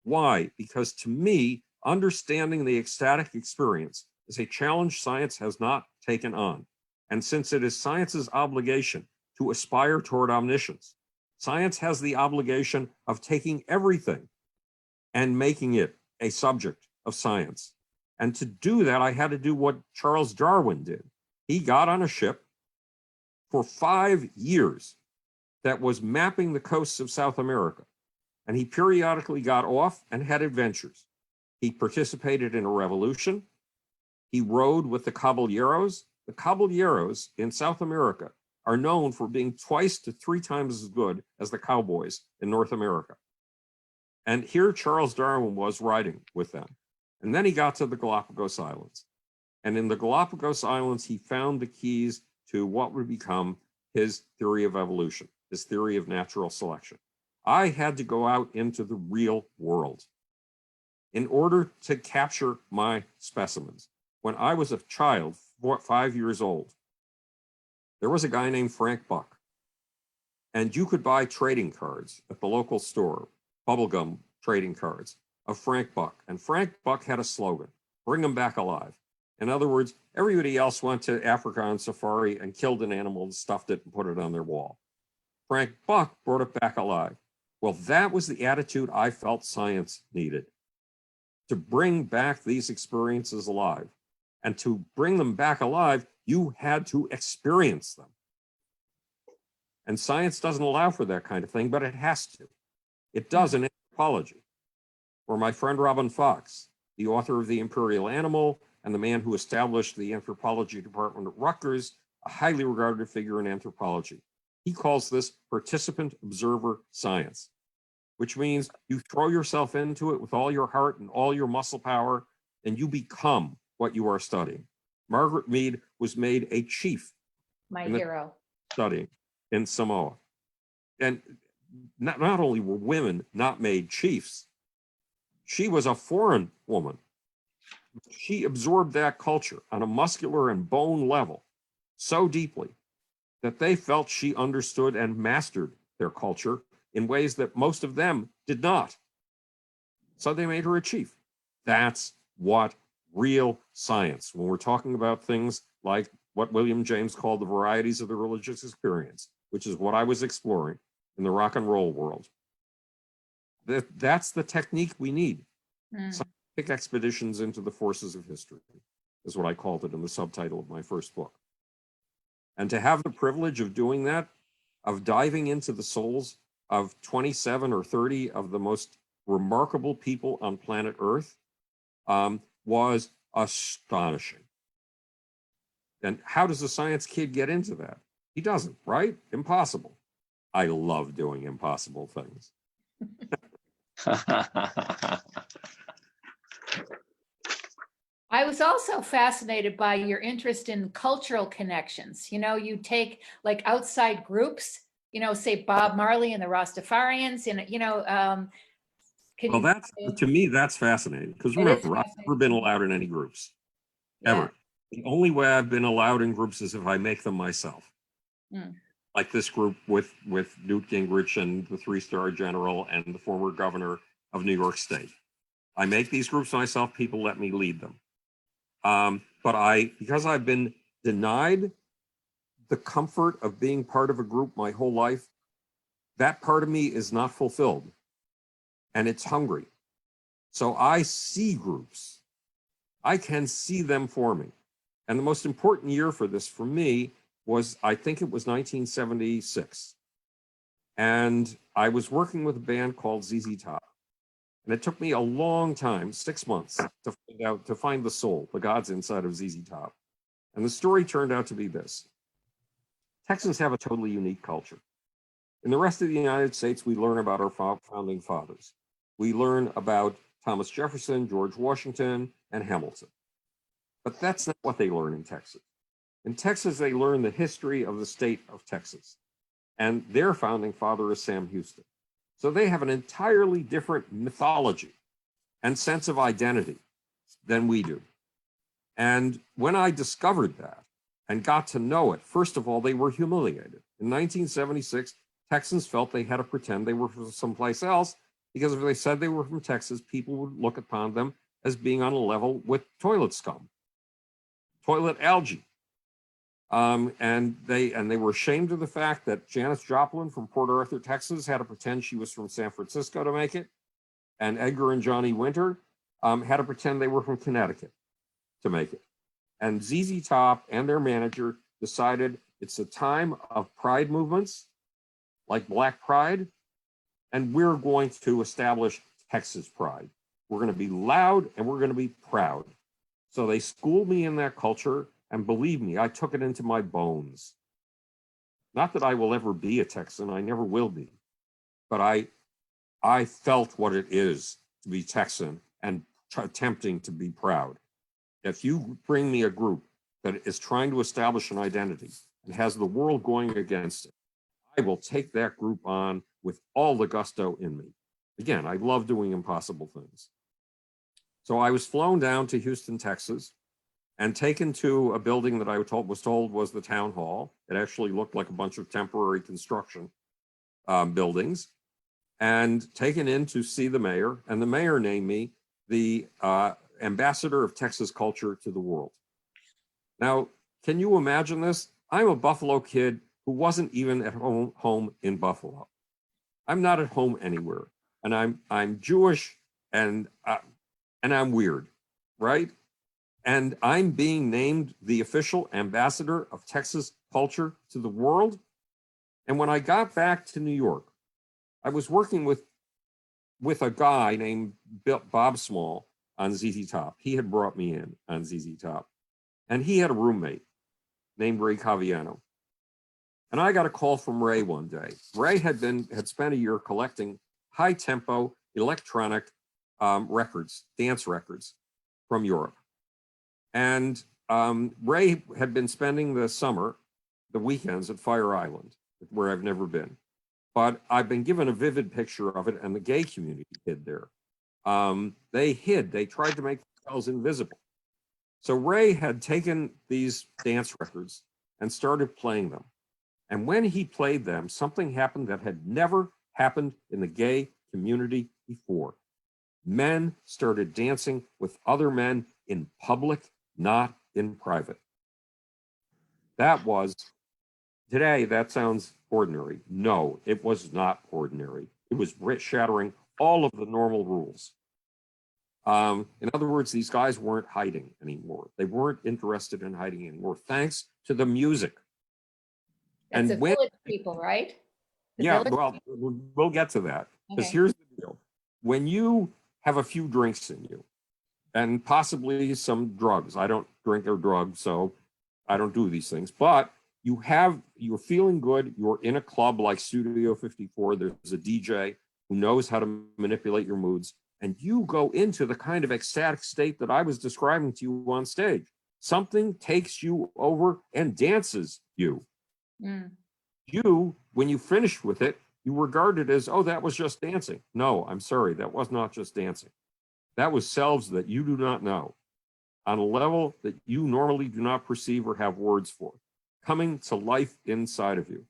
Why? Because to me, understanding the ecstatic experience is a challenge science has not taken on. And since it is science's obligation to aspire toward omniscience, science has the obligation of taking everything and making it a subject of science. And to do that, I had to do what Charles Darwin did. He got on a ship for 5 years that was mapping the coasts of South America. And he periodically got off and had adventures. He participated in a revolution. He rode with the caballeros. The caballeros in South America are known for being twice to 3 times as good as the cowboys in North America. And here Charles Darwin was riding with them. And then he got to the Galapagos Islands. And in the Galapagos Islands, he found the keys to what would become his theory of evolution, his theory of natural selection. I had to go out into the real world in order to capture my specimens. When I was a child, 5 years old, there was a guy named Frank Buck. And you could buy trading cards at the local store, bubblegum trading cards of Frank Buck. And Frank Buck had a slogan, bring them back alive. In other words, everybody else went to Africa on safari and killed an animal and stuffed it and put it on their wall. Frank Buck brought it back alive. Well, that was the attitude I felt science needed, to bring back these experiences alive. And to bring them back alive, you had to experience them. And science doesn't allow for that kind of thing, but it has to. It does in anthropology. For my friend Robin Fox, the author of The Imperial Animal and the man who established the anthropology department at Rutgers, a highly regarded figure in anthropology. He calls this participant observer science, which means you throw yourself into it with all your heart and all your muscle power, and you become what you are studying. Margaret Mead was made a chief. My hero. Studying in Samoa. And not only were women not made chiefs, she was a foreign woman. She absorbed that culture on a muscular and bone level so deeply that they felt she understood and mastered their culture in ways that most of them did not. So they made her a chief. That's what real science, when we're talking about things like what William James called the varieties of the religious experience, which is what I was exploring in the rock and roll world. That's the technique we need. Scientific expeditions into the forces of history is what I called it in the subtitle of my first book. And to have the privilege of doing that, of diving into the souls of 27 or 30 of the most remarkable people on planet Earth, was astonishing. And how does a science kid get into that? He doesn't, right? Impossible. I love doing impossible things. I was also fascinated by your interest in cultural connections. You know, you take like outside groups, you know, say Bob Marley and the Rastafarians, and, you know, well, that's, to me, that's fascinating. Because remember, I've never been allowed in any groups, ever. The only way I've been allowed in groups is if I make them myself. Like this group with Newt Gingrich and the 3-star general and the former governor of New York State. I make these groups myself, people let me lead them. But because I've been denied the comfort of being part of a group my whole life, that part of me is not fulfilled. And it's hungry. So I see groups. I can see them forming. And the most important year for this for me was, I think it was 1976. And I was working with a band called ZZ Top. And it took me a long time, 6 months, to find the soul, the gods inside of ZZ Top. And the story turned out to be this. Texans have a totally unique culture. In the rest of the United States, we learn about our founding fathers. We learn about Thomas Jefferson, George Washington, and Hamilton. But that's not what they learn in Texas. In Texas, they learn the history of the state of Texas. And their founding father is Sam Houston. So they have an entirely different mythology and sense of identity than we do. And when I discovered that and got to know it, first of all, they were humiliated. In 1976, Texans felt they had to pretend they were from someplace else, because if they said they were from Texas, people would look upon them as being on a level with toilet scum, toilet algae. And they were ashamed of the fact that Janis Joplin from Port Arthur, Texas, had to pretend she was from San Francisco to make it. And Edgar and Johnny Winter had to pretend they were from Connecticut. to make it. And ZZ Top and their manager decided it's a time of pride movements like Black Pride, and we're going to establish Texas Pride. We're going to be loud and we're going to be proud. So they schooled me in that culture, and believe me, I took it into my bones. Not that I will ever be a Texan, I never will be, but I felt what it is to be Texan and attempting to be proud. If you bring me a group that is trying to establish an identity and has the world going against it, I will take that group on with all the gusto in me. Again, I love doing impossible things. So I was flown down to Houston, Texas, and taken to a building that I was told was the town hall. It actually looked like a bunch of temporary construction buildings, and taken in to see the mayor. And the mayor named me the ambassador of Texas culture to the world. Now, can you imagine this? I'm a Buffalo kid who wasn't even at home in Buffalo. I'm not at home anywhere, and I'm Jewish, and I'm weird, right? And I'm being named the official ambassador of Texas culture to the world. And when I got back to New York, I was working with a guy named Bob Small on ZZ Top. He had brought me in on ZZ Top, and he had a roommate named Ray Caviano. And I got a call from Ray one day. Ray had spent a year collecting high tempo electronic records, dance records from Europe. And Ray had been spending the summer, the weekends at Fire Island, where I've never been. But I've been given a vivid picture of it, and the gay community hid there. They tried to make themselves invisible. So Ray had taken these dance records and started playing them. And when he played them, something happened that had never happened in the gay community before. Men started dancing with other men in public, not in private. Today, that sounds ordinary. No, it was not ordinary. It was shattering all of the normal rules. In other words, these guys weren't hiding anymore. They weren't interested in hiding anymore, thanks to the music. That's the village people, right? Well, we'll get to that. Because here's the deal. When you have a few drinks in you, and possibly some drugs, I don't drink or drug, so I don't do these things, but you're feeling good, you're in a club like Studio 54, there's a DJ who knows how to manipulate your moods, and you go into the kind of ecstatic state that I was describing to you on stage. Something takes you over and dances you. Mm. You, when you finish with it, you regard it as, oh, that was just dancing. No, I'm sorry, that was not just dancing. That was selves that you do not know on a level that you normally do not perceive or have words for, coming to life inside of you.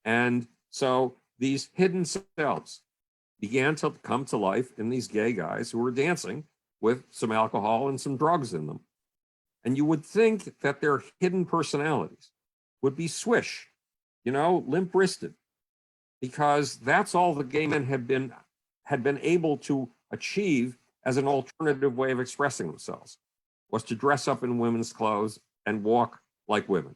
And so these hidden selves began to come to life in these gay guys who were dancing with some alcohol and some drugs in them. And you would think that their hidden personalities would be swish, limp-wristed, because that's all the gay men had been able to achieve as an alternative way of expressing themselves, was to dress up in women's clothes and walk like women.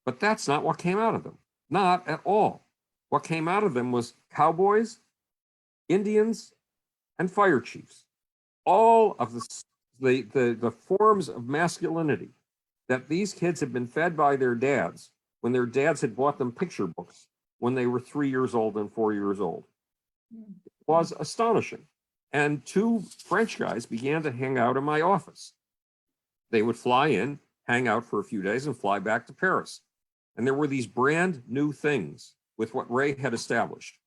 But that's not what came out of them, not at all. What came out of them was cowboys, Indians, and fire chiefs. All of the forms of masculinity that these kids had been fed by their dads when their dads had bought them picture books when they were 3 years old and 4 years old. It was astonishing. And two French guys began to hang out in my office. They would fly in, hang out for a few days, and fly back to Paris. And there were these brand new things with what Ray had established.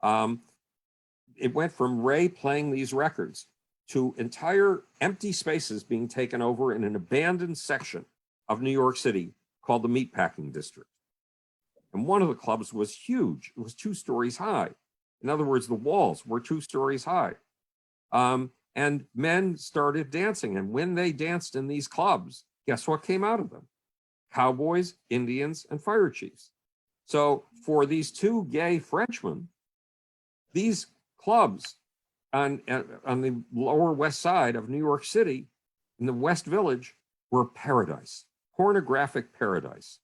It went from Ray playing these records to entire empty spaces being taken over in an abandoned section of New York City called the Meatpacking District. And one of the clubs was huge. It was 2 stories high. In other words, the walls were 2 stories high. And men started dancing. And when they danced in these clubs, guess what came out of them? Cowboys, Indians, and fire chiefs. So for these 2 gay Frenchmen, these clubs on the Lower West Side of New York City in the West Village were paradise, pornographic paradise.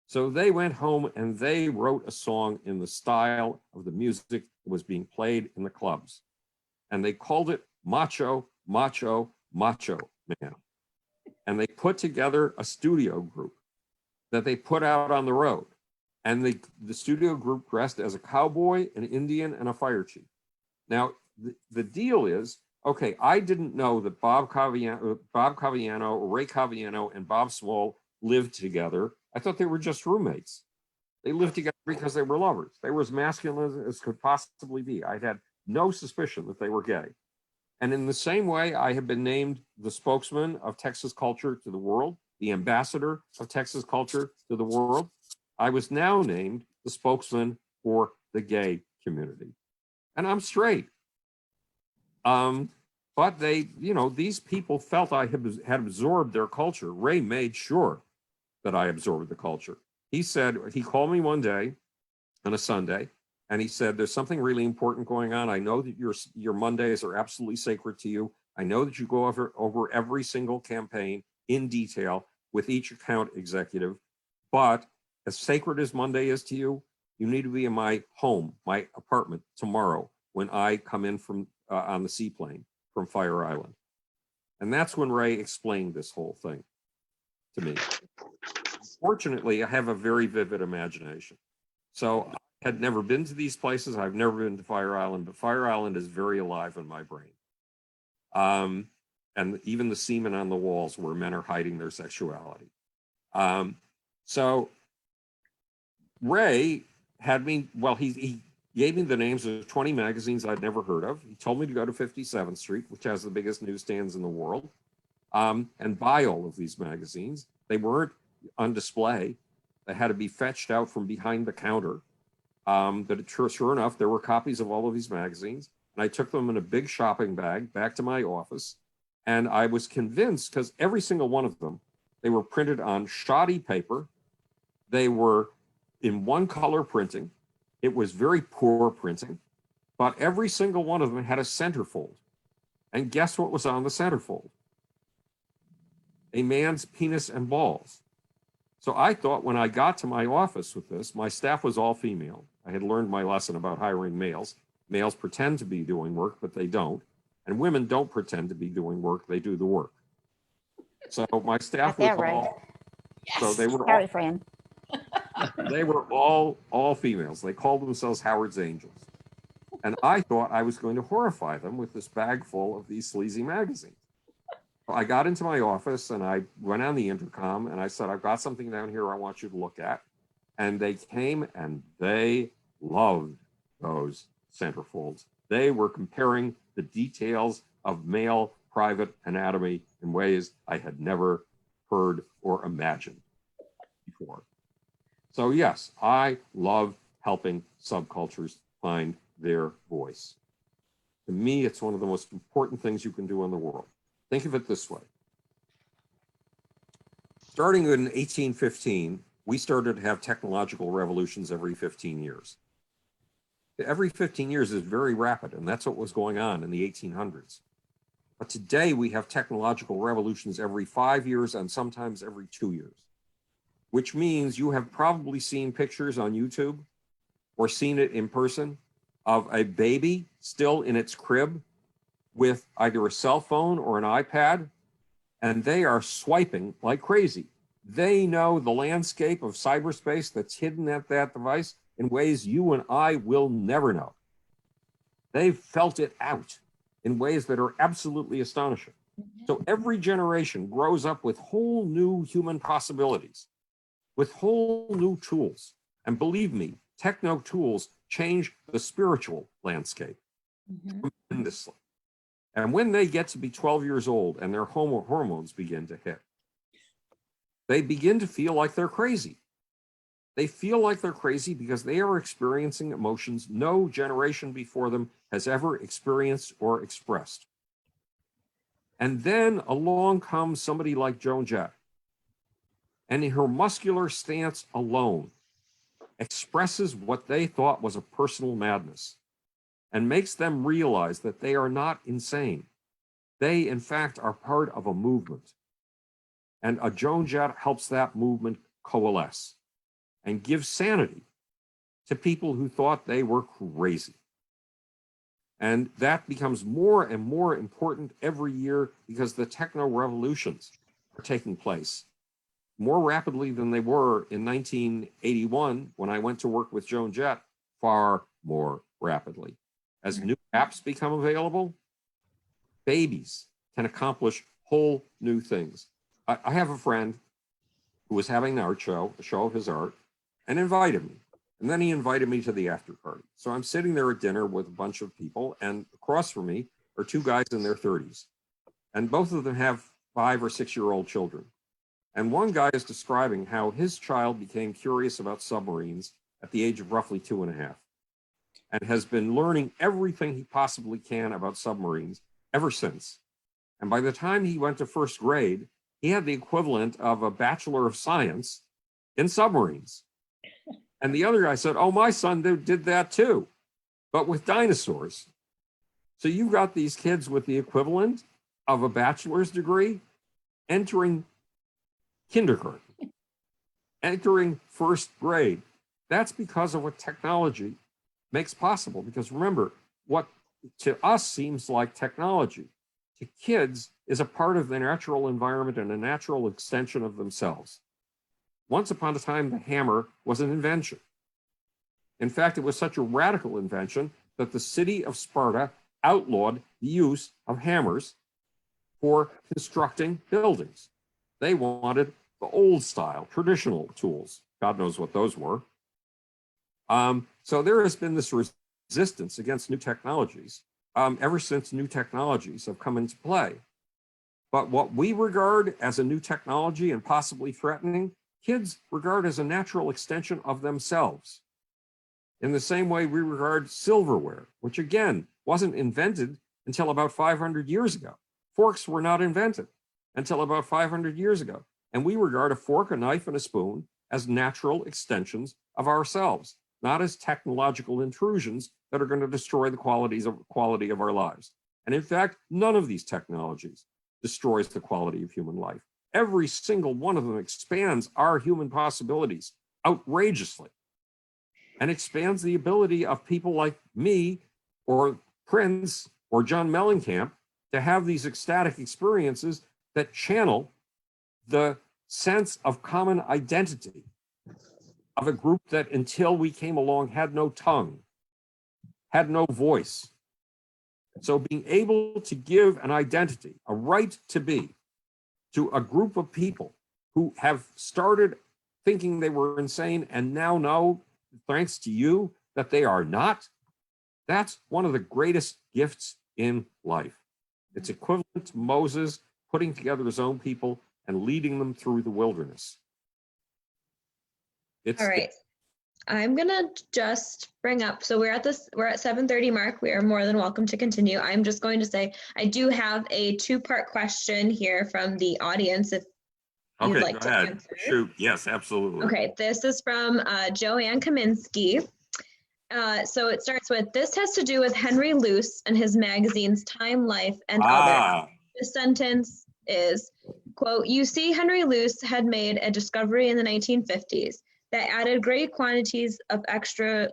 So they went home and they wrote a song in the style of the music that was being played in the clubs. And they called it Macho, Macho, Macho Man. And they put together a studio group that they put out on the road. And the studio group dressed as a cowboy, an Indian, and a fire chief. Now, the deal is, okay, I didn't know that Bob Caviano, Ray Caviano, and Bob Small lived together. I thought they were just roommates. They lived together because they were lovers. They were as masculine as could possibly be. I had no suspicion that they were gay. And in the same way, I have been named the spokesman of Texas culture to the world, the ambassador of Texas culture to the world. I was now named the spokesman for the gay community. And I'm straight. But they, these people felt I had absorbed their culture. Ray made sure that I absorbed the culture. He called me one day on a Sunday, and he said, there's something really important going on. I know that your Mondays are absolutely sacred to you. I know that you go over every single campaign in detail with each account executive, but as sacred as Monday is to you, you need to be in my home, my apartment tomorrow when I come in from on the seaplane from Fire Island. And that's when Ray explained this whole thing to me. Fortunately, I have a very vivid imagination. So I had never been to these places. I've never been to Fire Island, but Fire Island is very alive in my brain. And even the semen on the walls where men are hiding their sexuality. So Ray had me, well, he gave me the names of 20 magazines I'd never heard of. He told me to go to 57th Street, which has the biggest newsstands in the world, and buy all of these magazines. They weren't on display. They had to be fetched out from behind the counter. But sure enough, there were copies of all of these magazines. And I took them in a big shopping bag back to my office. And I was convinced, because every single one of them, they were printed on shoddy paper. They were in one color printing. It was very poor printing, but every single one of them had a centerfold. And guess what was on the centerfold? A man's penis and balls. So I thought when I got to my office with this, my staff was all female. I had learned my lesson about hiring males. Males pretend to be doing work, but they don't. And women don't pretend to be doing work, they do the work. So my staff was all, so they were all, Fran. they were all females. They called themselves Howard's Angels. And I thought I was going to horrify them with this bag full of these sleazy magazines. So I got into my office and I went on the intercom and I said, I've got something down here I want you to look at. And they came and they loved those centerfolds. They were comparing the details of male private anatomy in ways I had never heard or imagined before. So yes, I love helping subcultures find their voice. To me, it's one of the most important things you can do in the world. Think of it this way. Starting in 1815, we started to have technological revolutions every 15 years. Every 15 years is very rapid, and that's what was going on in the 1800s. But today we have technological revolutions every 5 years and sometimes every 2 years, which means you have probably seen pictures on YouTube or seen it in person of a baby still in its crib with either a cell phone or an iPad, and they are swiping like crazy. They know the landscape of cyberspace that's hidden at that device in ways you and I will never know. They've felt it out in ways that are absolutely astonishing. So every generation grows up with whole new human possibilities, with whole new tools. And believe me, techno tools change the spiritual landscape tremendously. And when they get to be 12 years old and their hormones begin to hit, they begin to feel like they're crazy. They feel like they're crazy because they are experiencing emotions no generation before them has ever experienced or expressed. And then along comes somebody like Joan Jett, and her muscular stance alone expresses what they thought was a personal madness and makes them realize that they are not insane. They, in fact, are part of a movement. And a Joan Jett helps that movement coalesce and give sanity to people who thought they were crazy. And that becomes more and more important every year because the techno revolutions are taking place more rapidly than they were in 1981 when I went to work with Joan Jett, far more rapidly. As new apps become available, babies can accomplish whole new things. I have a friend who was having an art show, a show of his art, and invited me. And then he invited me to the after party. So I'm sitting there at dinner with a bunch of people, and across from me are two guys in their 30s. And both of them have 5 or 6-year-old children. And one guy is describing how his child became curious about submarines at the age of roughly 2.5, and has been learning everything he possibly can about submarines ever since. And by the time he went to first grade, he had the equivalent of a Bachelor of Science in submarines. And the other guy said, oh, my son did that too, but with dinosaurs. So you've got these kids with the equivalent of a bachelor's degree entering kindergarten, entering first grade. That's because of what technology makes possible. Because remember, what to us seems like technology, to kids is a part of their natural environment and a natural extension of themselves. Once upon a time, the hammer was an invention. In fact, it was such a radical invention that the city of Sparta outlawed the use of hammers for constructing buildings. They wanted the old style, traditional tools. God knows what those were. So there has been this resistance against new technologies ever since new technologies have come into play. But what we regard as a new technology and possibly threatening, kids regard as a natural extension of themselves. In the same way we regard silverware, which again wasn't invented until about 500 years ago. Forks were not invented until about 500 years ago. And we regard a fork, a knife, and a spoon as natural extensions of ourselves, not as technological intrusions that are going to destroy the quality of our lives. And in fact, none of these technologies destroys the quality of human life. Every single one of them expands our human possibilities outrageously and expands the ability of people like me or Prince or John Mellencamp to have these ecstatic experiences that channel the sense of common identity of a group that until we came along had no tongue, had no voice. So being able to give an identity, a right to be, to a group of people who have started thinking they were insane and now know, thanks to you, that they are not, that's one of the greatest gifts in life. It's equivalent to Moses putting together his own people and leading them through the wilderness. All right. I'm gonna just bring up, so we're at 7:30 mark. We are more than welcome to continue. I'm just going to say, I do have a 2-part question here from the audience if you'd like to answer. Shoot, yes, absolutely. Okay, this is from Joanne Kaminsky. So it starts with, this has to do with Henry Luce and his magazines Time, Life, and Other. The sentence is, quote, you see, Henry Luce had made a discovery in the 1950s that added great quantities of extra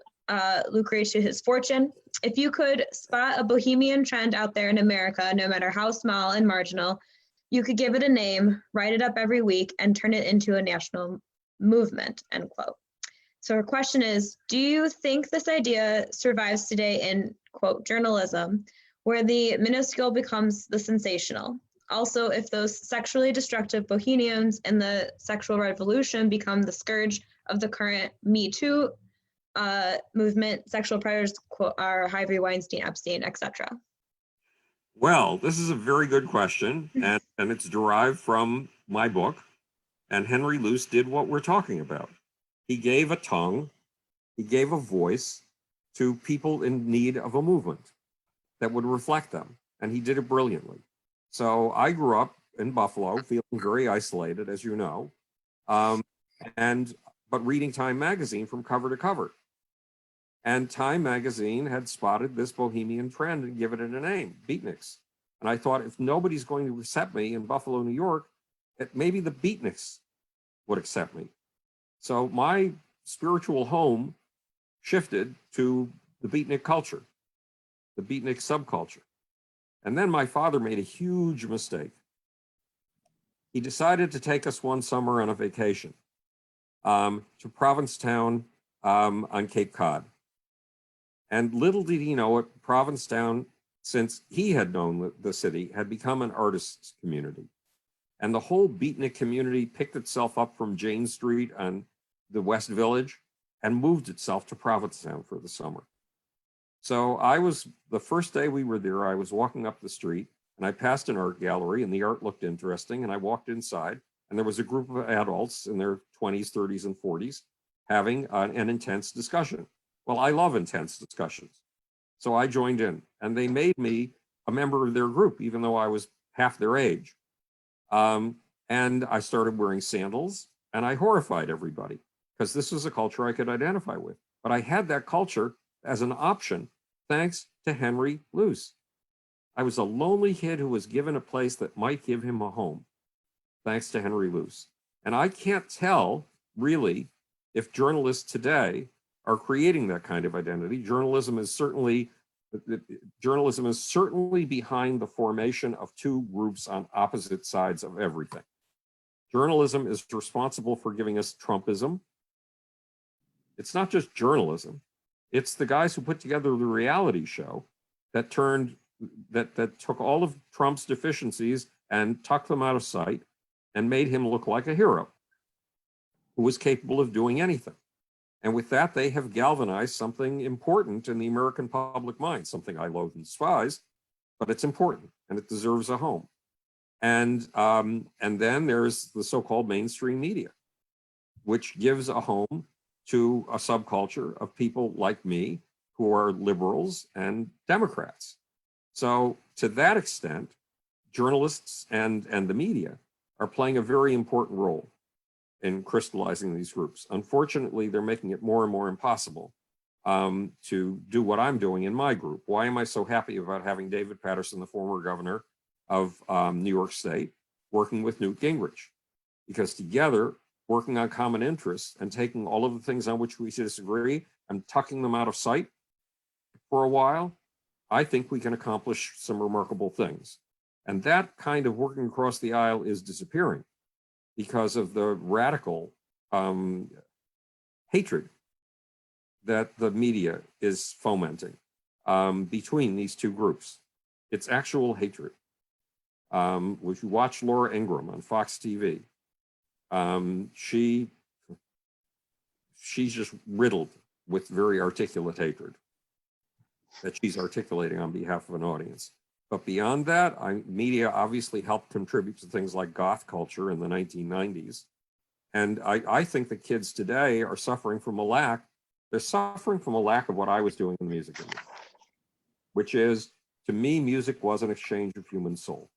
lucre to his fortune. If you could spot a bohemian trend out there in America, no matter how small and marginal, you could give it a name, write it up every week, and turn it into a national movement, end quote. So her question is, do you think this idea survives today in, quote, journalism, where the minuscule becomes the sensational? Also, if those sexually destructive bohemians and the sexual revolution become the scourge of the current Me Too movement, sexual predators are Harvey Weinstein, Epstein, etc. Well, this is a very good question, and it's derived from my book. And Henry Luce did what we're talking about. He gave a tongue, he gave a voice to people in need of a movement that would reflect them, and he did it brilliantly. So I grew up in Buffalo, feeling very isolated, as you know, but reading Time magazine from cover to cover. And Time magazine had spotted this bohemian trend and given it a name, beatniks. And I thought, if nobody's going to accept me in Buffalo, New York, maybe the beatniks would accept me. So my spiritual home shifted to the beatnik culture, the beatnik subculture. And then my father made a huge mistake. He decided to take us one summer on a vacation to Provincetown on Cape Cod. And little did he know it, Provincetown, since he had known the city, had become an artists' community. And the whole beatnik community picked itself up from Jane Street on the West Village and moved itself to Provincetown for the summer. So the first day we were there, I was walking up the street and I passed an art gallery and the art looked interesting. And I walked inside and there was a group of adults in their 20s, 30s, and 40s having an intense discussion. Well, I love intense discussions. So I joined in and they made me a member of their group, even though I was half their age. And I started wearing sandals and I horrified everybody because this was a culture I could identify with. But I had that culture as an option, thanks to Henry Luce. I was a lonely kid who was given a place that might give him a home, thanks to Henry Luce. And I can't tell, really, if journalists today are creating that kind of identity. Journalism is certainly behind the formation of two groups on opposite sides of everything. Journalism is responsible for giving us Trumpism. It's not just journalism. It's the guys who put together the reality show that took all of Trump's deficiencies and tucked them out of sight and made him look like a hero who was capable of doing anything. And with that, they have galvanized something important in the American public mind, something I loathe and despise, but it's important and it deserves a home. And then there's the so-called mainstream media, which gives a home to a subculture of people like me who are liberals and Democrats. So to that extent, journalists and the media are playing a very important role in crystallizing these groups. Unfortunately, they're making it more and more impossible to do what I'm doing in my group. Why am I so happy about having David Paterson, the former governor of New York State, working with Newt Gingrich? Because together, working on common interests and taking all of the things on which we disagree and tucking them out of sight for a while, I think we can accomplish some remarkable things. And that kind of working across the aisle is disappearing because of the radical hatred that the media is fomenting between these two groups. It's actual hatred. If you watch Laura Ingraham on Fox TV, she's just riddled with very articulate hatred that she's articulating on behalf of an audience. But beyond that, media obviously helped contribute to things like goth culture in the 1990s. And I think the kids today are suffering from a lack. They're suffering from a lack of what I was doing in the music industry, which is, to me, music was an exchange of human soul.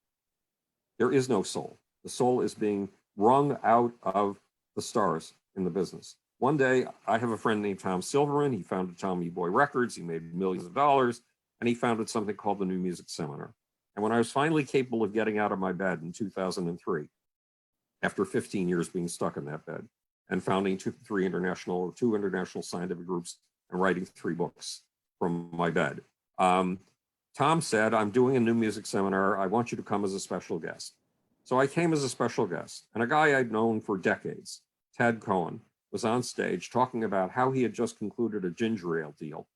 There is no soul. The soul is being wrung out of the stars in the business. One day, I have a friend named Tom Silverman. He founded Tommy Boy Records. He made millions of dollars. And he founded something called the New Music Seminar. And when I was finally capable of getting out of my bed in 2003, after 15 years being stuck in that bed, and founding two international scientific groups and writing 3 books from my bed, Tom said, I'm doing a New Music Seminar. I want you to come as a special guest. So I came as a special guest. And a guy I'd known for decades, Ted Cohen, was on stage talking about how he had just concluded a ginger ale deal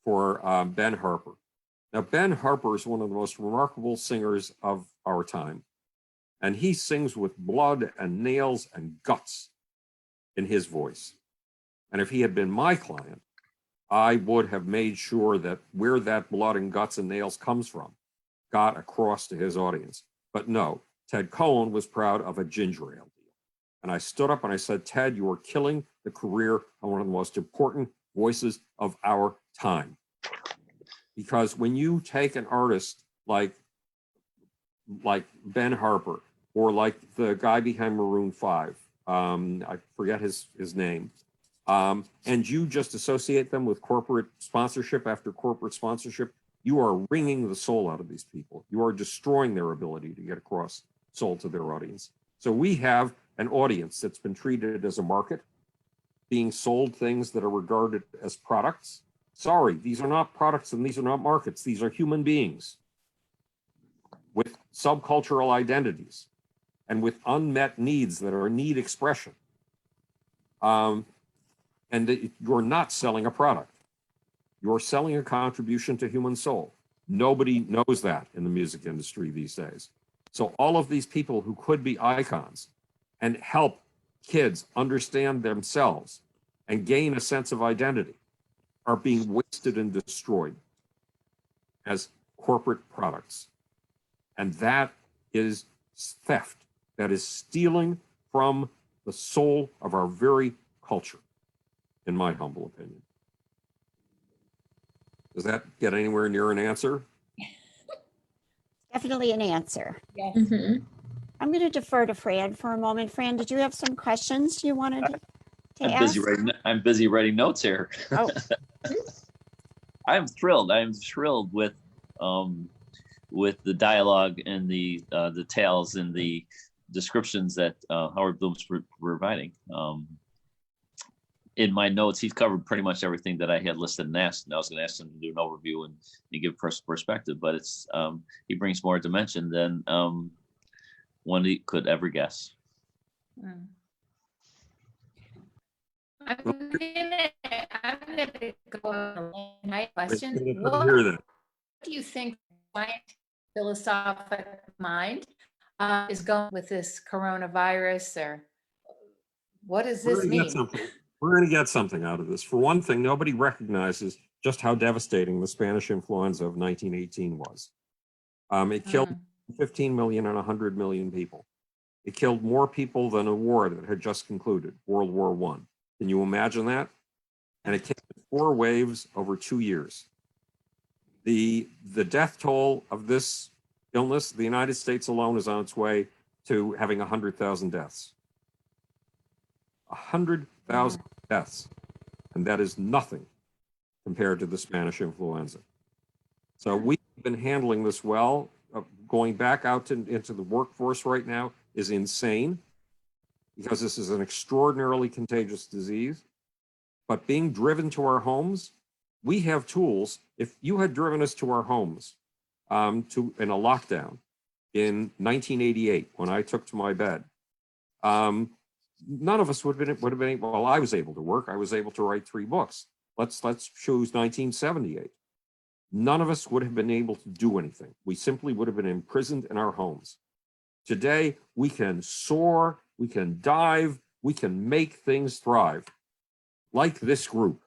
for Ben Harper. Now, Ben Harper is one of the most remarkable singers of our time. And he sings with blood and nails and guts in his voice. And if he had been my client, I would have made sure that where that blood and guts and nails comes from got across to his audience. But no, Ted Cohen was proud of a ginger ale deal. And I stood up and I said, Ted, you are killing the career of one of the most important voices of our time. Because when you take an artist like Ben Harper, or like the guy behind Maroon 5, I forget his name, and you just associate them with corporate sponsorship after corporate sponsorship, you are wringing the soul out of these people. You are destroying their ability to get across soul to their audience. So we have an audience that's been treated as a market, being sold things that are regarded as products. Sorry, these are not products and these are not markets. These are human beings with subcultural identities and with unmet needs that are need expression. And you're not selling a product. You're selling a contribution to human soul. Nobody knows that in the music industry these days. So all of these people who could be icons and help kids understand themselves and gain a sense of identity are being wasted and destroyed as corporate products. And that is theft. That is stealing from the soul of our very culture, in my humble opinion. Does that get anywhere near an answer? Definitely an answer. Yes. Mhm. I'm going to defer to Fran for a moment. Fran, did you have some questions you wanted to ask? I'm busy writing notes here. Oh, I'm thrilled. I'm thrilled with the dialogue and the tales and the descriptions that Howard Bloom's providing. In my notes, he's covered pretty much everything that I had listed and asked, and I was going to ask him to do an overview and give perspective, but it's he brings more dimension than one could ever guess. Mm. I'm gonna go on my question. What do you think my philosophic mind is going with this coronavirus, or what does this mean? We're going to get something out of this. For one thing, nobody recognizes just how devastating the Spanish influenza of 1918 was. It killed 15 million and 100 million people. It killed more people than a war that had just concluded, World War I. Can you imagine that? And it came in 4 waves over 2 years. The death toll of this illness, the United States alone is on its way to having 100,000 deaths. 100,000 deaths. And that is nothing compared to the Spanish influenza. So we've been handling this well. Going back out into the workforce right now is insane because this is an extraordinarily contagious disease. But being driven to our homes, we have tools. If you had driven us to our homes in a lockdown in 1988, when I took to my bed, none of us would have been able. Well, I was able to work. I was able to write 3 books. Let's choose 1978. None of us would have been able to do anything. We simply would have been imprisoned in our homes. Today, we can soar, we can dive, we can make things thrive, like this group,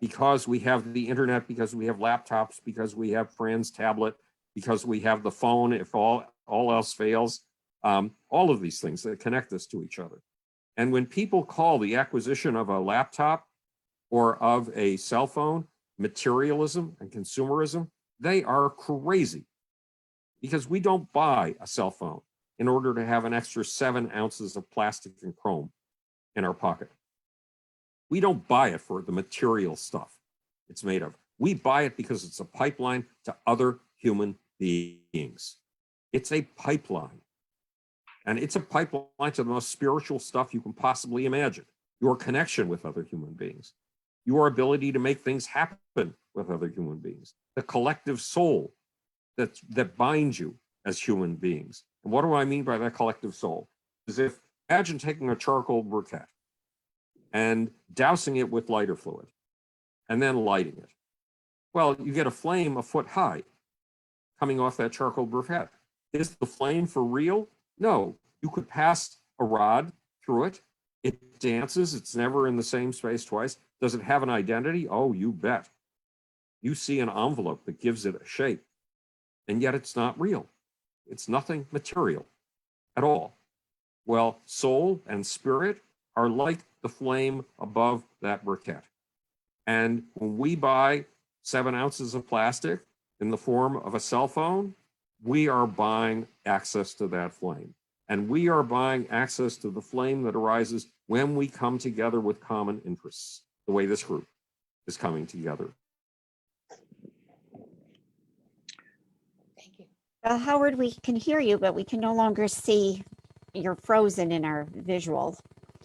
because we have the internet, because we have laptops, because we have Fran's tablet, because we have the phone if all else fails. All of these things that connect us to each other. And when people call the acquisition of a laptop or of a cell phone materialism and consumerism, they are crazy, because we don't buy a cell phone in order to have an extra 7 ounces of plastic and chrome in our pocket. We don't buy it for the material stuff it's made of. We buy it because it's a pipeline to other human beings. It's a pipeline. And it's a pipeline to the most spiritual stuff you can possibly imagine. Your connection with other human beings, your ability to make things happen with other human beings, the collective soul that binds you as human beings. And what do I mean by that collective soul? Is if, imagine taking a charcoal briquette and dousing it with lighter fluid and then lighting it. Well, you get a flame a foot high coming off that charcoal briquette. Is the flame for real? No, you could pass a rod through it. It dances. It's never in the same space twice. Does it have an identity? Oh, you bet. You see an envelope that gives it a shape, and yet it's not real. It's nothing material at all. Well, soul and spirit are like the flame above that briquette. And when we buy 7 ounces of plastic in the form of a cell phone, we are buying access to that flame. And we are buying access to the flame that arises when we come together with common interests, the way this group is coming together. Howard, we can hear you, but we can no longer see. You're frozen in our visual.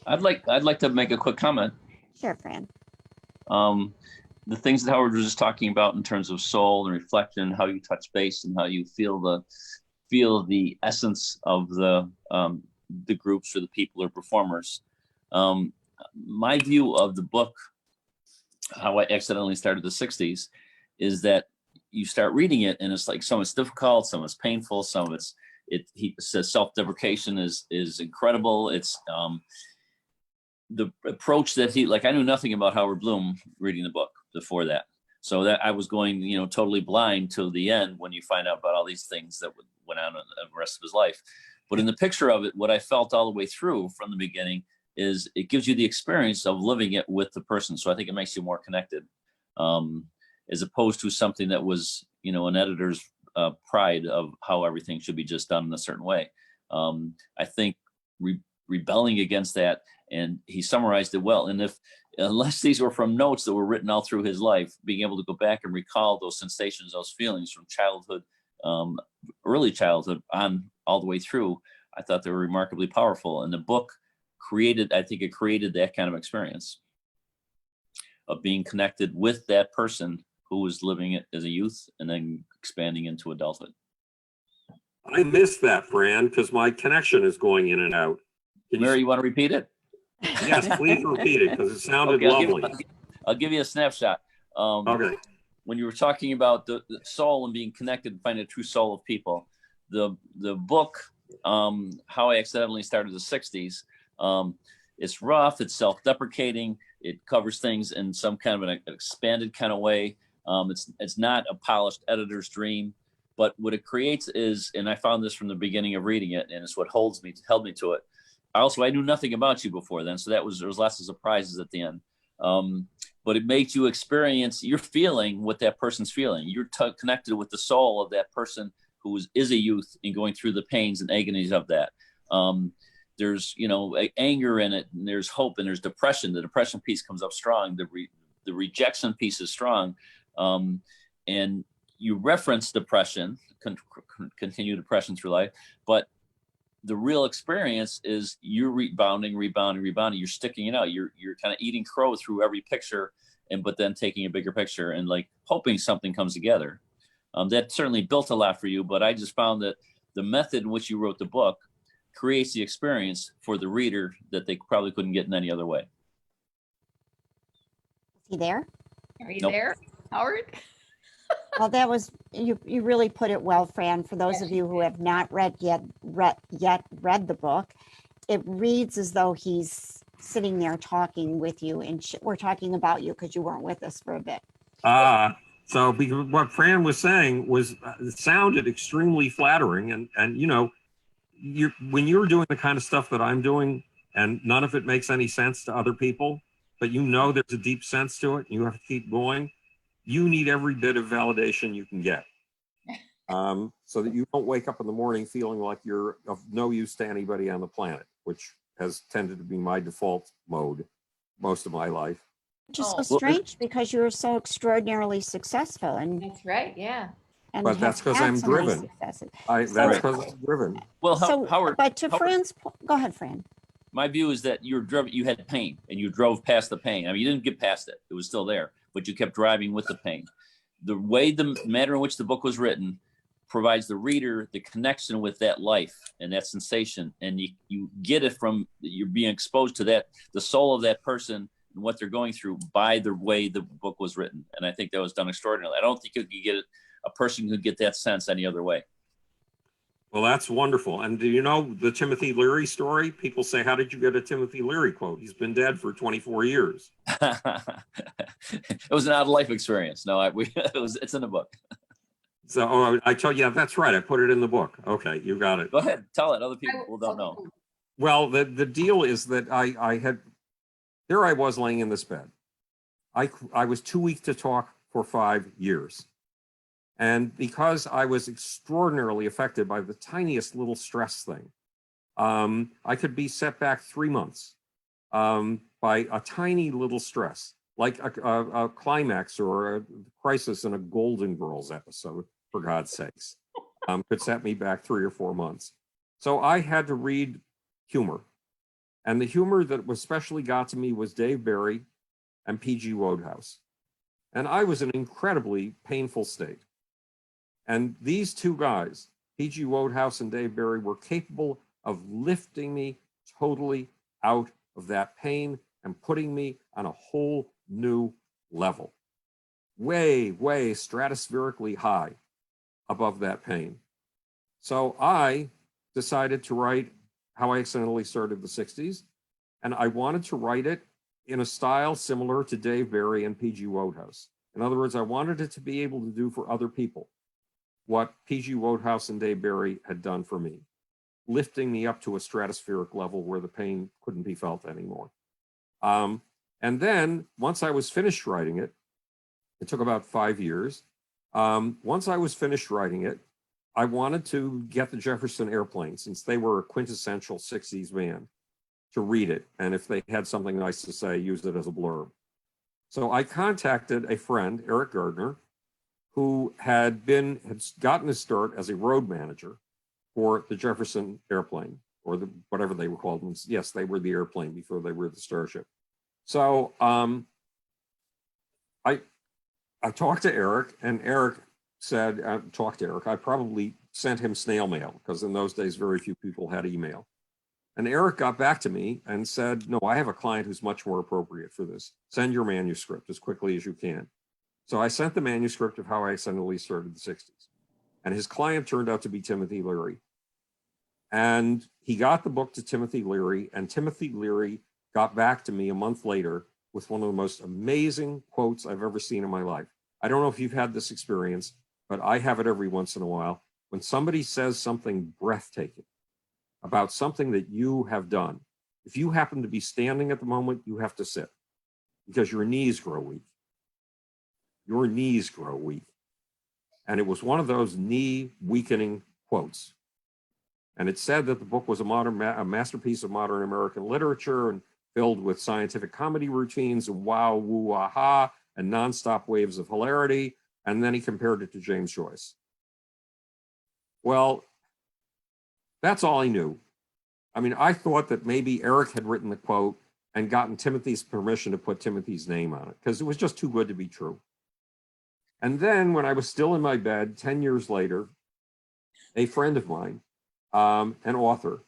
I'd like to make a quick comment. Sure, Fran. The things that Howard was just talking about in terms of soul and reflection, how you touch base and how you feel the essence of the groups or the people or performers. My view of the book, how I accidentally started the 60s, is that you start reading it and it's like some is difficult, some is painful, some of he says self-deprecation is incredible. It's the approach that I knew nothing about Howard Bloom reading the book before that. So that I was going, totally blind till the end when you find out about all these things that went on in the rest of his life. But in the picture of it, what I felt all the way through from the beginning is it gives you the experience of living it with the person. So I think it makes you more connected, as opposed to something that was, an editor's pride of how everything should be just done in a certain way. I think rebelling against that, and he summarized it well. And unless these were from notes that were written all through his life, being able to go back and recall those sensations, those feelings from childhood, early childhood on all the way through, I thought they were remarkably powerful. And the book created that kind of experience of being connected with that person who was living it as a youth and then expanding into adulthood. I missed that, Fran, because my connection is going in and out. Mary, you want to repeat it? Yes, please repeat it because it sounded lovely. I'll give you a snapshot. Okay. When you were talking about the soul and being connected and finding the true soul of people, the book, How I Accidentally Started the 60s, it's rough, it's self-deprecating, it covers things in some kind of an expanded kind of way. It's not a polished editor's dream, but what it creates is, and I found this from the beginning of reading it, and it's what held me to it. I knew nothing about you before then, so there was lots of surprises at the end. But it makes you experience, you're feeling what that person's feeling. You're connected with the soul of that person who is a youth and going through the pains and agonies of that. There's, anger in it, and there's hope, and there's depression. The depression piece comes up strong. The rejection piece is strong. And you reference depression, continue depression through life, but the real experience is you're rebounding. You're sticking it out. You're kind of eating crow through every picture, but then taking a bigger picture and hoping something comes together. That certainly built a lot for you, but I just found that the method in which you wrote the book creates the experience for the reader that they probably couldn't get in any other way. Is he there? Are you Nope. there, Howard? Well, that was, you really put it well, Fran. For those of you who have not read the book, it reads as though he's sitting there talking with you, and we're talking about you because you weren't with us for a bit. So because what Fran was saying was it sounded extremely flattering, and when you're doing the kind of stuff that I'm doing, and none of it makes any sense to other people, but there's a deep sense to it, and you have to keep going. You need every bit of validation you can get, so that you don't wake up in the morning feeling like you're of no use to anybody on the planet, which has tended to be my default mode most of my life. Which is so strange because you're so extraordinarily successful, and That's right, yeah. But that's because I'm driven. That's because I'm driven. Well, So, Howard, but to Fran's, go ahead, Fran. my view is that you had pain and you drove past the pain. I mean, you didn't get past it. It was still there, but you kept driving with the pain. The manner in which the book was written provides the reader the connection with that life and that sensation. And you get it from, you're being exposed to that, the soul of that person and what they're going through by the way the book was written. And I think that was done extraordinarily. I don't think you could get it, a person could get that sense any other way. Well, that's wonderful. And do you know the Timothy Leary story? People say, how did you get a Timothy Leary quote? He's been dead for 24 years. It was an out of life experience. No, it's in the book. So I told you, yeah, that's right. I put it in the book. Okay, you got it. Go ahead, tell it. Other people don't know. Well, the deal is that there I was laying in this bed. I was too weak to talk for 5 years. And because I was extraordinarily affected by the tiniest little stress thing, I could be set back 3 months by a tiny little stress, like a climax or a crisis in a Golden Girls episode, for God's sakes. could set me back 3 or 4 months. So I had to read humor. And the humor that especially got to me was Dave Barry and P.G. Wodehouse. And I was in an incredibly painful state. And these two guys, P.G. Wodehouse and Dave Barry, were capable of lifting me totally out of that pain and putting me on a whole new level, way, way stratospherically high above that pain. So I decided to write How I Accidentally Started the 60s, and I wanted to write it in a style similar to Dave Barry and P.G. Wodehouse. In other words, I wanted it to be able to do for other people what P.G. Wodehouse and Dave Barry had done for me, lifting me up to a stratospheric level where the pain couldn't be felt anymore. And then once I was finished writing it, it took about 5 years. Once I was finished writing it, I wanted to get the Jefferson Airplane, since they were a quintessential 60s band, to read it. And if they had something nice to say, use it as a blurb. So I contacted a friend, Eric Gardner, who had gotten his start as a road manager for the Jefferson Airplane, or whatever they were called. Yes, they were the airplane before they were the Starship. So I talked to Eric, and Eric said, I probably sent him snail mail, because in those days, very few people had email. And Eric got back to me and said, no, I have a client who's much more appropriate for this. Send your manuscript as quickly as you can. So I sent the manuscript of How I Accidentally Started the 60s. And his client turned out to be Timothy Leary. And he got the book to Timothy Leary, and Timothy Leary got back to me a month later with one of the most amazing quotes I've ever seen in my life. I don't know if you've had this experience, but I have it every once in a while. When somebody says something breathtaking about something that you have done, if you happen to be standing at the moment, you have to sit, because your knees grow weak. Your knees grow weak. And it was one of those knee weakening quotes. And it said that the book was a masterpiece of modern American literature, and filled with scientific comedy routines and wow, woo, aha, and nonstop waves of hilarity. And then he compared it to James Joyce. Well, that's all I knew. I mean, I thought that maybe Eric had written the quote and gotten Timothy's permission to put Timothy's name on it, because it was just too good to be true. And then when I was still in my bed 10 years later, a friend of mine, an author,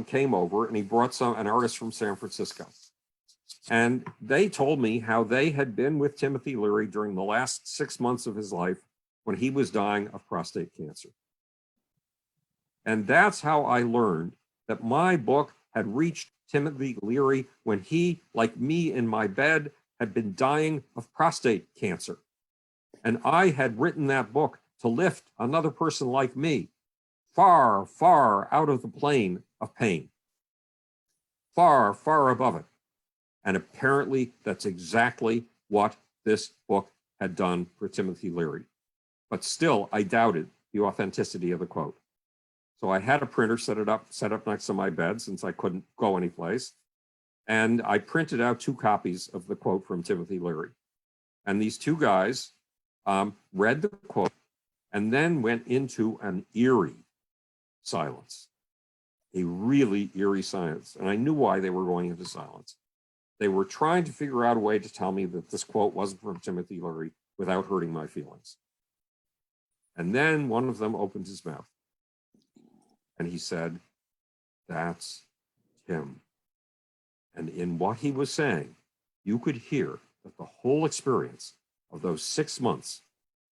came over, and he brought an artist from San Francisco. And they told me how they had been with Timothy Leary during the last 6 months of his life when he was dying of prostate cancer. And that's how I learned that my book had reached Timothy Leary when he, like me in my bed, had been dying of prostate cancer. And I had written that book to lift another person like me far, far out of the plane of pain, far, far above it. And apparently that's exactly what this book had done for Timothy Leary. But still, I doubted the authenticity of the quote. So I had a printer set up next to my bed, since I couldn't go anyplace. And I printed out 2 copies of the quote from Timothy Leary. And these 2 guys read the quote and then went into an eerie silence, a really eerie silence. And I knew why they were going into silence. They were trying to figure out a way to tell me that this quote wasn't from Timothy Leary without hurting my feelings. And then one of them opened his mouth and he said, "That's Tim." And in what he was saying, you could hear that the whole experience of those 6 months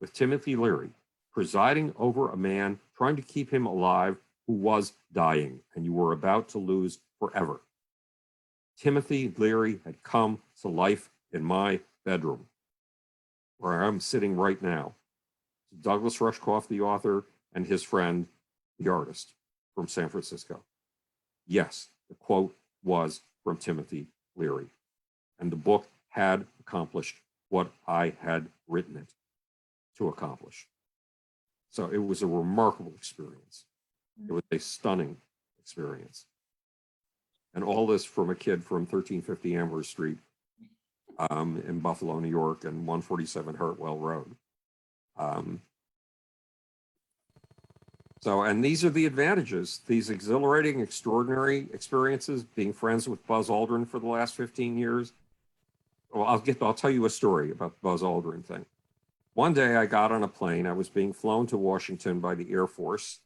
with Timothy Leary, presiding over a man trying to keep him alive who was dying and you were about to lose forever. Timothy Leary had come to life in my bedroom, where I'm sitting right now. Douglas Rushkoff, the author, and his friend, the artist from San Francisco. Yes, the quote was from Timothy Leary, and the book had accomplished what I had written it to accomplish. So it was a remarkable experience. It was a stunning experience. And all this from a kid from 1350 Amherst Street in Buffalo, New York, and 147 Hartwell Road. So, and these are the advantages, these exhilarating, extraordinary experiences, being friends with Buzz Aldrin for the last 15 years. Well, I'll tell you a story about the Buzz Aldrin thing. One day I got on a plane. I was being flown to Washington by the Air Force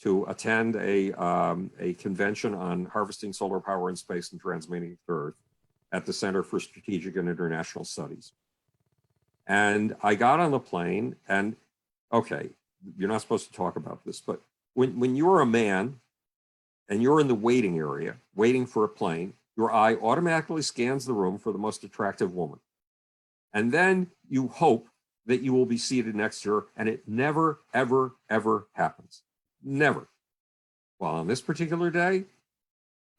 to attend a convention on harvesting solar power in space and transmitting it to Earth at the Center for Strategic and International Studies. And I got on the plane and, okay, you're not supposed to talk about this, but when you're a man and you're in the waiting area, waiting for a plane, your eye automatically scans the room for the most attractive woman. And then you hope that you will be seated next to her, and it never, ever, ever happens. Never. Well, on this particular day,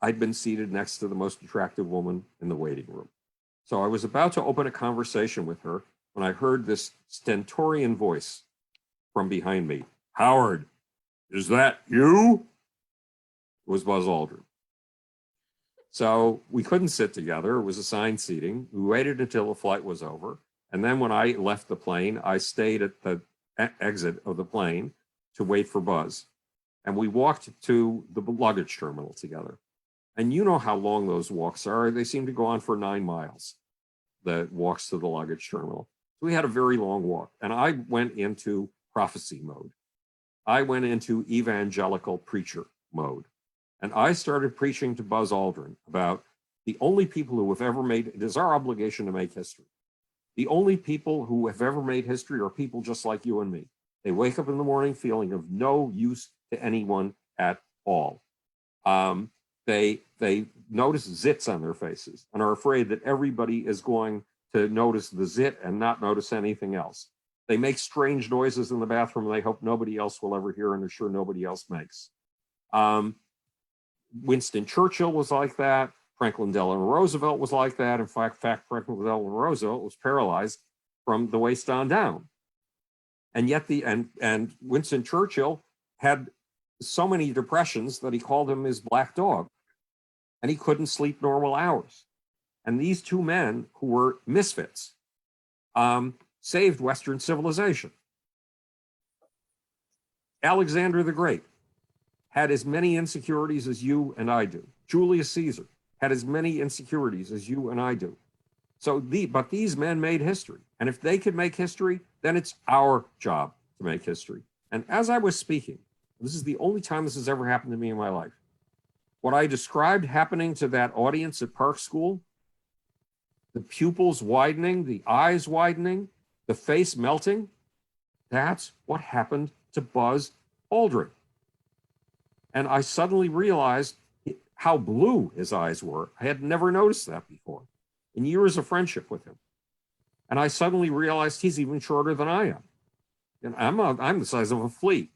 I'd been seated next to the most attractive woman in the waiting room. So I was about to open a conversation with her when I heard this stentorian voice from behind me. Howard, is that you? It was Buzz Aldrin. So we couldn't sit together. It was assigned seating. We waited until the flight was over. And then when I left the plane, I stayed at the exit of the plane to wait for Buzz. And we walked to the luggage terminal together. And you know how long those walks are. They seem to go on for 9 miles, the walks to the luggage terminal. So we had a very long walk. And I went into prophecy mode. I went into evangelical preacher mode. And I started preaching to Buzz Aldrin about the only people who have ever made, it is our obligation to make history. The only people who have ever made history are people just like you and me. They wake up in the morning feeling of no use to anyone at all. They notice zits on their faces and are afraid that everybody is going to notice the zit and not notice anything else. They make strange noises in the bathroom and they hope nobody else will ever hear and are sure nobody else makes. Winston Churchill was like that. Franklin Delano Roosevelt was like that. In fact, Franklin Delano Roosevelt was paralyzed from the waist on down. And yet and Winston Churchill had so many depressions that he called him his black dog. And he couldn't sleep normal hours. And these two men who were misfits saved Western civilization. Alexander the Great had as many insecurities as you and I do. Julius Caesar had as many insecurities as you and I do. But these men made history. And if they could make history, then it's our job to make history. And as I was speaking, this is the only time this has ever happened to me in my life. What I described happening to that audience at Park School, the pupils widening, the eyes widening, the face melting, that's what happened to Buzz Aldrin. And I suddenly realized how blue his eyes were. I had never noticed that before in years of friendship with him. And I suddenly realized he's even shorter than I am. And I'm the size of a flea.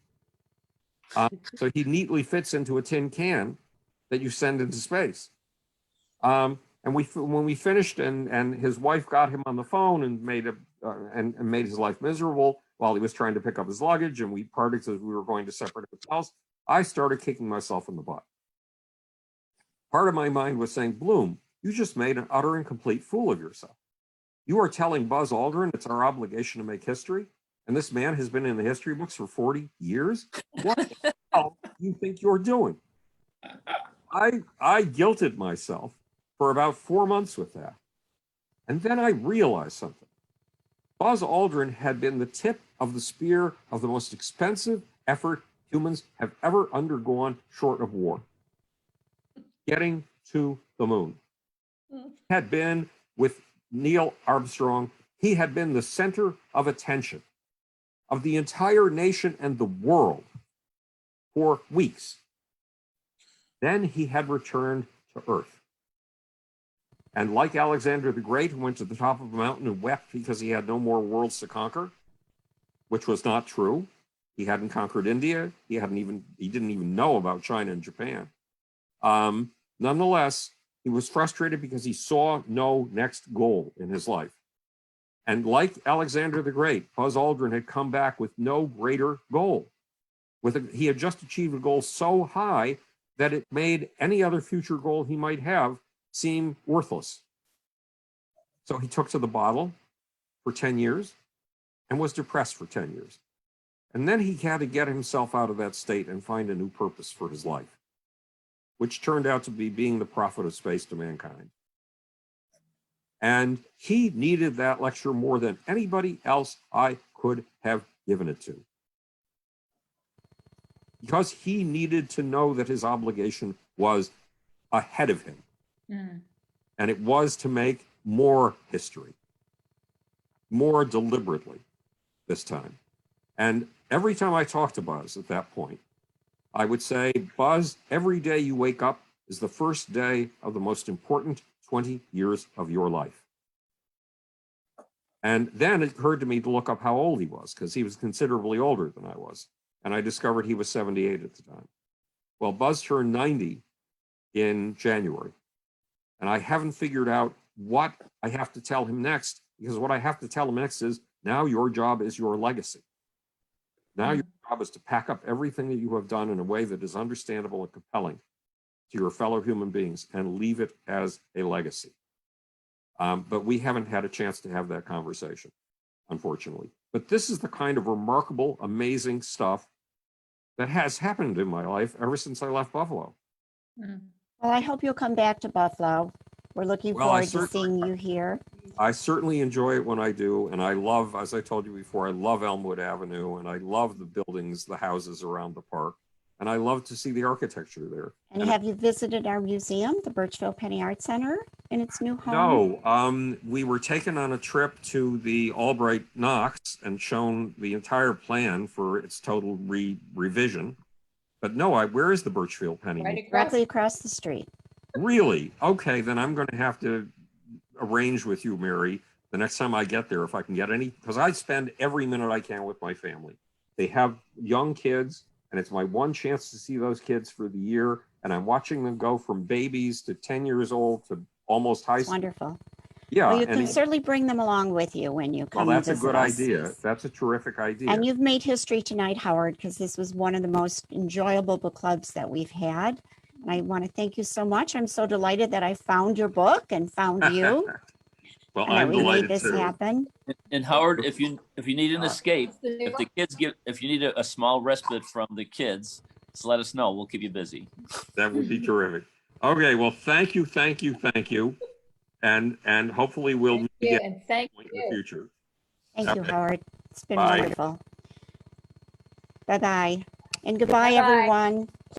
So he neatly fits into a tin can that you send into space. And when we finished and his wife got him on the phone and made his life miserable while he was trying to pick up his luggage and we parted because we were going to separate hotels, I started kicking myself in the butt. Part of my mind was saying, Bloom, you just made an utter and complete fool of yourself. You are telling Buzz Aldrin it's our obligation to make history, and this man has been in the history books for 40 years? What the hell do you think you're doing? I guilted myself for about 4 months with that. And then I realized something. Buzz Aldrin had been the tip of the spear of the most expensive effort humans have ever undergone short of war. Getting to the moon. Had been with Neil Armstrong, he had been the center of attention of the entire nation and the world for weeks. Then he had returned to Earth. And like Alexander the Great, who went to the top of a mountain and wept because he had no more worlds to conquer, which was not true. He hadn't conquered India. He didn't even know about China and Japan. Nonetheless, he was frustrated because he saw no next goal in his life. And like Alexander the Great, Buzz Aldrin had come back with no greater goal. He had just achieved a goal so high that it made any other future goal he might have seem worthless. So he took to the bottle for 10 years and was depressed for 10 years. And then he had to get himself out of that state and find a new purpose for his life, which turned out to be being the prophet of space to mankind. And he needed that lecture more than anybody else I could have given it to, because he needed to know that his obligation was ahead of him. Mm. And it was to make more history, more deliberately this time. And every time I talked to Buzz at that point, I would say, Buzz, every day you wake up is the first day of the most important 20 years of your life. And then it occurred to me to look up how old he was, because he was considerably older than I was. And I discovered he was 78 at the time. Well, Buzz turned 90 in January. And I haven't figured out what I have to tell him next, because what I have to tell him next is, now your job is your legacy. Now your job is to pack up everything that you have done in a way that is understandable and compelling to your fellow human beings and leave it as a legacy. But we haven't had a chance to have that conversation, unfortunately. But this is the kind of remarkable, amazing stuff that has happened in my life ever since I left Buffalo. Mm. Well, I hope you'll come back to Buffalo. We're looking Well, I forward to seeing you here. I certainly enjoy it when I do. And I love, as I told you before, I love Elmwood Avenue, and I love the buildings, the houses around the park. And I love to see the architecture there. And have you visited our museum, the Birchville Penny Art Center, in its new home? No, we were taken on a trip to the Albright Knox and shown the entire plan for its total revision. But no, where is the Birchfield Penny? Right across. Directly across the street. Really? Okay, then I'm going to have to arrange with you, Mary, the next time I get there, if I can get any, because I spend every minute I can with my family. They have young kids, and it's my one chance to see those kids for the year. And I'm watching them go from babies to 10 years old to almost high school. Wonderful. Yeah. Well, you can certainly bring them along with you when you come. Well, that's a good us. idea. That's a terrific idea. And you've made history tonight, Howard, because this was one of the most enjoyable book clubs that we've had. And I want to thank you so much. I'm so delighted that I found your book and found you. Well, and I'm that we delighted made this too. happen. And Howard, if you need an escape, if you need a small respite from the kids, just let us know. We'll keep you busy. That would be terrific. Okay, well, thank you. And hopefully we'll meet again And thank in you. the future. Thank you, Okay. Howard. It's been Bye. wonderful. Bye-bye. And goodbye, Bye-bye. everyone.